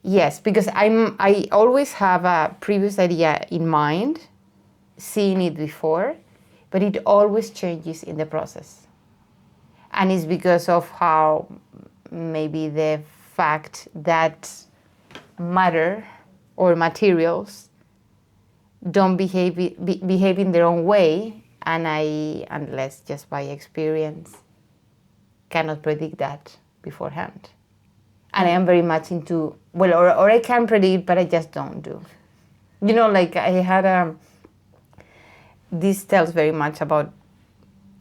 Yes, because I always have a previous idea in mind, seeing it before, but it always changes in the process. And it's because of how maybe the fact that matter or materials don't behave in their own way, and I, unless just by experience, cannot predict that beforehand. And I am very much into, well, or I can predict, but I just don't do. You know, like I had this tells very much about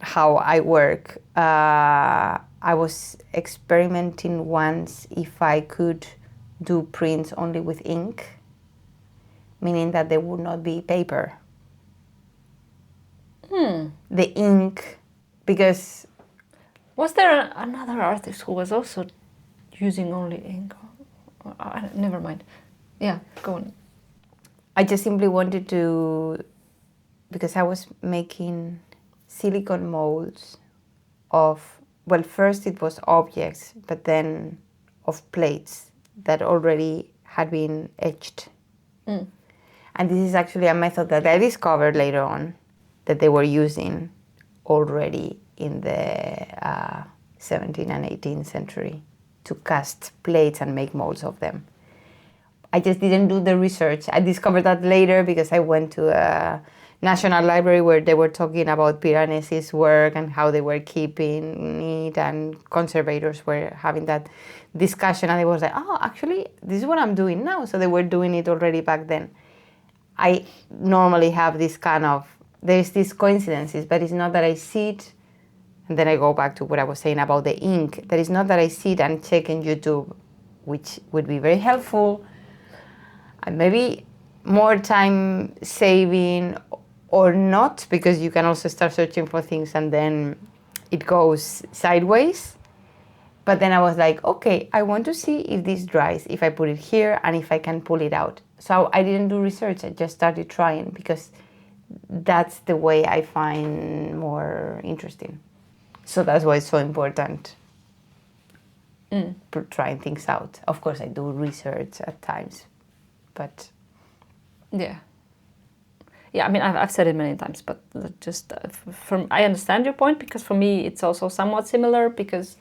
how I work. I was experimenting once if I could do prints only with ink, meaning that there would not be paper. The ink, because... Was there another artist who was also using only ink? Never mind. Yeah, go on. I just simply wanted to, because I was making silicone molds of, well, first it was objects, but then of plates that already had been etched. And this is actually a method that I discovered later on that they were using already in the 17th and 18th century to cast plates and make molds of them. I just didn't do the research. I discovered that later because I went to a National Library where they were talking about Piranesi's work and how they were keeping it, and conservators were having that discussion, and I was like, oh, actually, this is what I'm doing now. So they were doing it already back then. I normally have this kind of, there's these coincidences, but it's not that I see it, and then I go back to what I was saying about the ink. That is not that I see it and check in YouTube, which would be very helpful, and maybe more time saving or not, because you can also start searching for things and then it goes sideways. But then I was like, okay, I want to see if this dries, if I put it here and if I can pull it out. So I didn't do research, I just started trying because that's the way I find more interesting. So that's why it's so important trying things out. Of course, I do research at times, but... Yeah. Yeah, I mean, I've said it many times, but just I understand your point, because for me it's also somewhat similar, because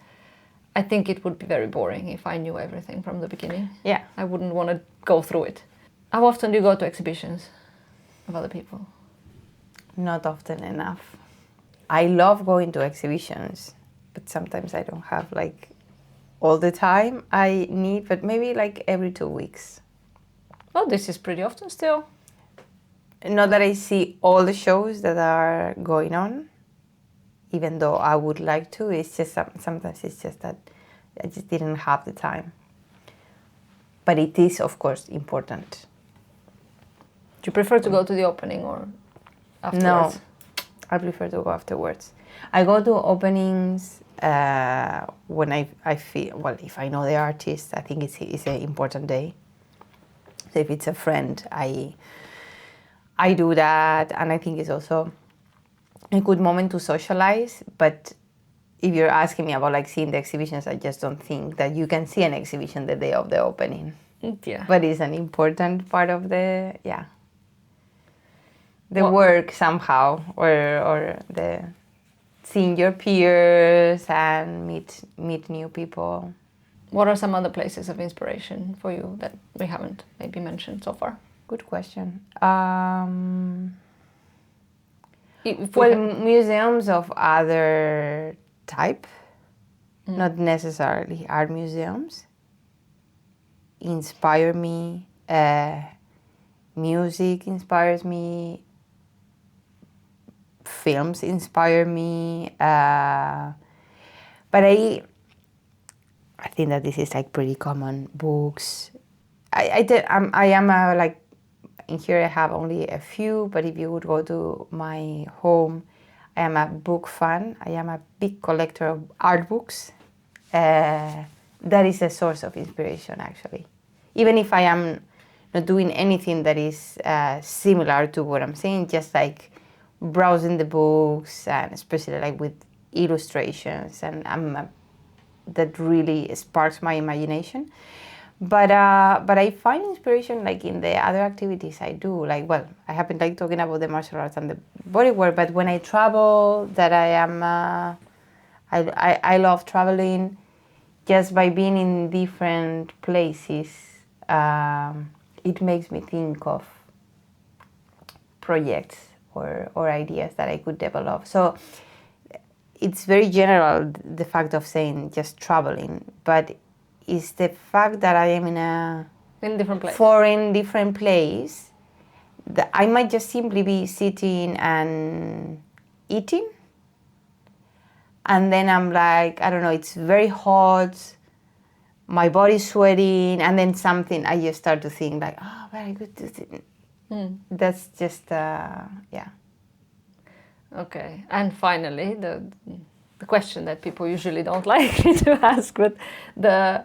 I think it would be very boring if I knew everything from the beginning. Yeah. I wouldn't want to go through it. How often do you go to exhibitions of other people? Not often enough. I love going to exhibitions, but sometimes I don't have like all the time I need, but maybe like every 2 weeks. Oh, this is pretty often still. Not that I see all the shows that are going on, even though I would like to. It's just sometimes it's just that I just didn't have the time. But it is, of course, important. Do you prefer to go to the opening or afterwards? No, I prefer to go afterwards. I go to openings when I feel, well, if I know the artist, I think it's an important day. So if it's a friend, I do that, and I think it's also a good moment to socialize. But if you're asking me about like seeing the exhibitions, I just don't think that you can see an exhibition the day of the opening. Yeah. But it's an important part of the work somehow, or the seeing your peers and meet new people. What are some other places of inspiration for you that we haven't maybe mentioned so far? Good question. If Well, museums of other type, Mm. not necessarily art museums, inspire me. Music inspires me. Films inspire me. But I think that this is like pretty common. Books. I am a, like, in here I have only a few, but if you would go to my home, I am a book fan. I am a big collector of art books. That is a source of inspiration, actually. Even if I am not doing anything that is similar to what I'm saying, just like browsing the books, and especially like with illustrations, and that really sparks my imagination. But I find inspiration like in the other activities I do. Like, well, I have been like talking about the martial arts and the bodywork, but when I travel, that I am, I love traveling. Just by being in different places, it makes me think of projects or ideas that I could develop. So it's very general, the fact of saying just traveling, but it's the fact that I am in different place. foreign, different place, that I might just simply be sitting and eating, and then I'm like, I don't know, it's very hot, my body's sweating, and then something, I just start to think like, oh, very good. That's just, yeah. Okay, and finally, the question that people usually don't like me to ask, but the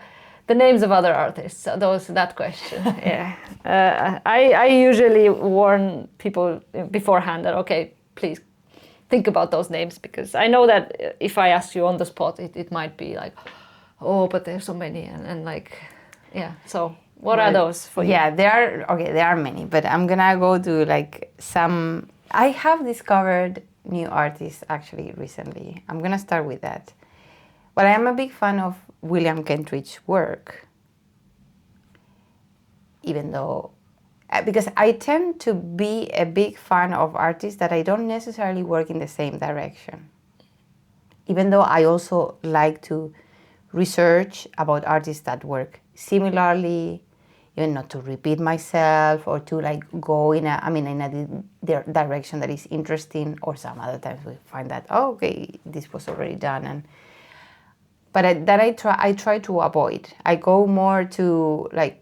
names of other artists. That question. Yeah, I usually warn people beforehand that, okay, please think about those names, because I know that if I ask you on the spot, it might be like, oh, but there's so many, and like, yeah. So what are those for you? Yeah, there are many, but I'm gonna go to like some. I have discovered new artists actually recently. I'm gonna start with that. Well, I am a big fan of William Kentridge's work, even though, because I tend to be a big fan of artists that I don't necessarily work in the same direction. Even though I also like to research about artists that work similarly, even not to repeat myself or to like go in a direction that is interesting, or some other times we find that, oh, okay, this was already done. But I try to avoid. I go more to like,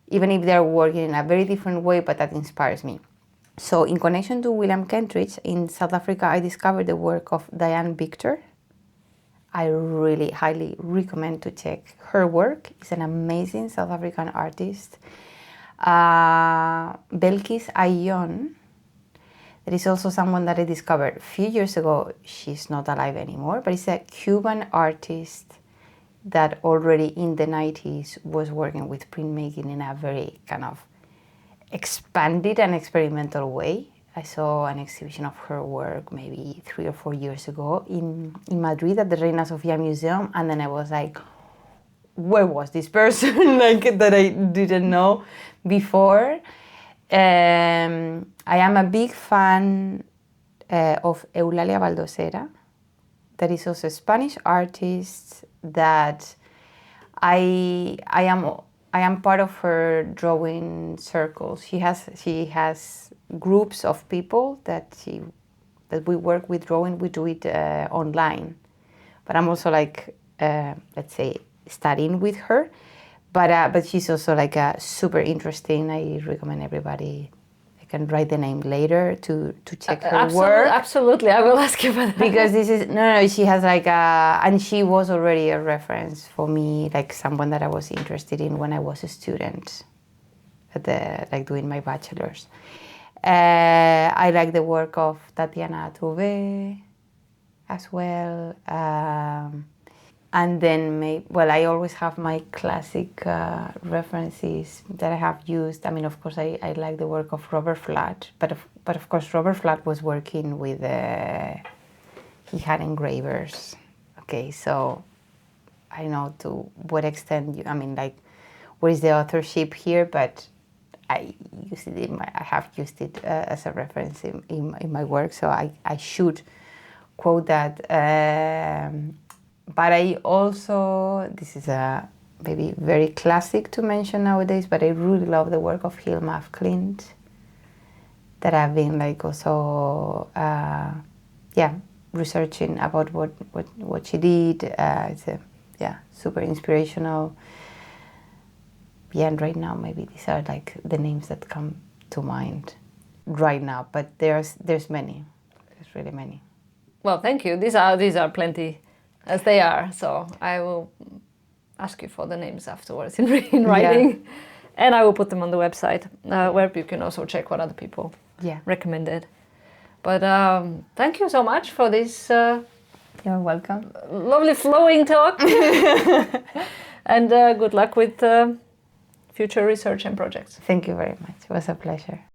even if they're working in a very different way, but that inspires me. So in connection to William Kentridge, in South Africa, I discovered the work of Diane Victor. I really highly recommend to check her work. She's an amazing South African artist. Belkis Ayon, that is also someone that I discovered a few years ago. She's not alive anymore, but it's a Cuban artist that already in the 90s was working with printmaking in a very kind of expanded and experimental way. I saw an exhibition of her work maybe 3 or 4 years ago in Madrid at the Reina Sofia Museum, and then I was like, where was this person like that I didn't know before? I am a big fan of Eulalia Baldosera. That is also a Spanish artist that I am part of her drawing circles. She has groups of people that we work with drawing. We do it online, but I'm also like let's say studying with her. But she's also like super interesting. I recommend everybody. I can write the name later to check her work. Absolutely, I will ask you about that. Because this is no. She has like and she was already a reference for me, like someone that I was interested in when I was a student, doing my bachelor's. I like the work of Tatiana Trouvé as well. And then, I always have my classic references that I have used. I mean, of course, I like the work of Robert Flatt, but of course, Robert Flatt was working with, he had engravers. Okay, so I don't know to what extent, what is the authorship here, but I use it I have used it as a reference in my work, so I should quote that. But I also, this is a maybe very classic to mention nowadays, but I really love the work of Hilma af Klint, that I've been like also researching about what she did. It's super inspirational. Yeah, and right now maybe these are like the names that come to mind right now, but there's many. There's really many. Well, thank you. These are plenty as they are, so I will ask you for the names afterwards in writing, and I will put them on the website where you can also check what other people recommended. But thank you so much for this. You're welcome. Lovely flowing talk, and good luck with future research and projects. Thank you very much. It was a pleasure.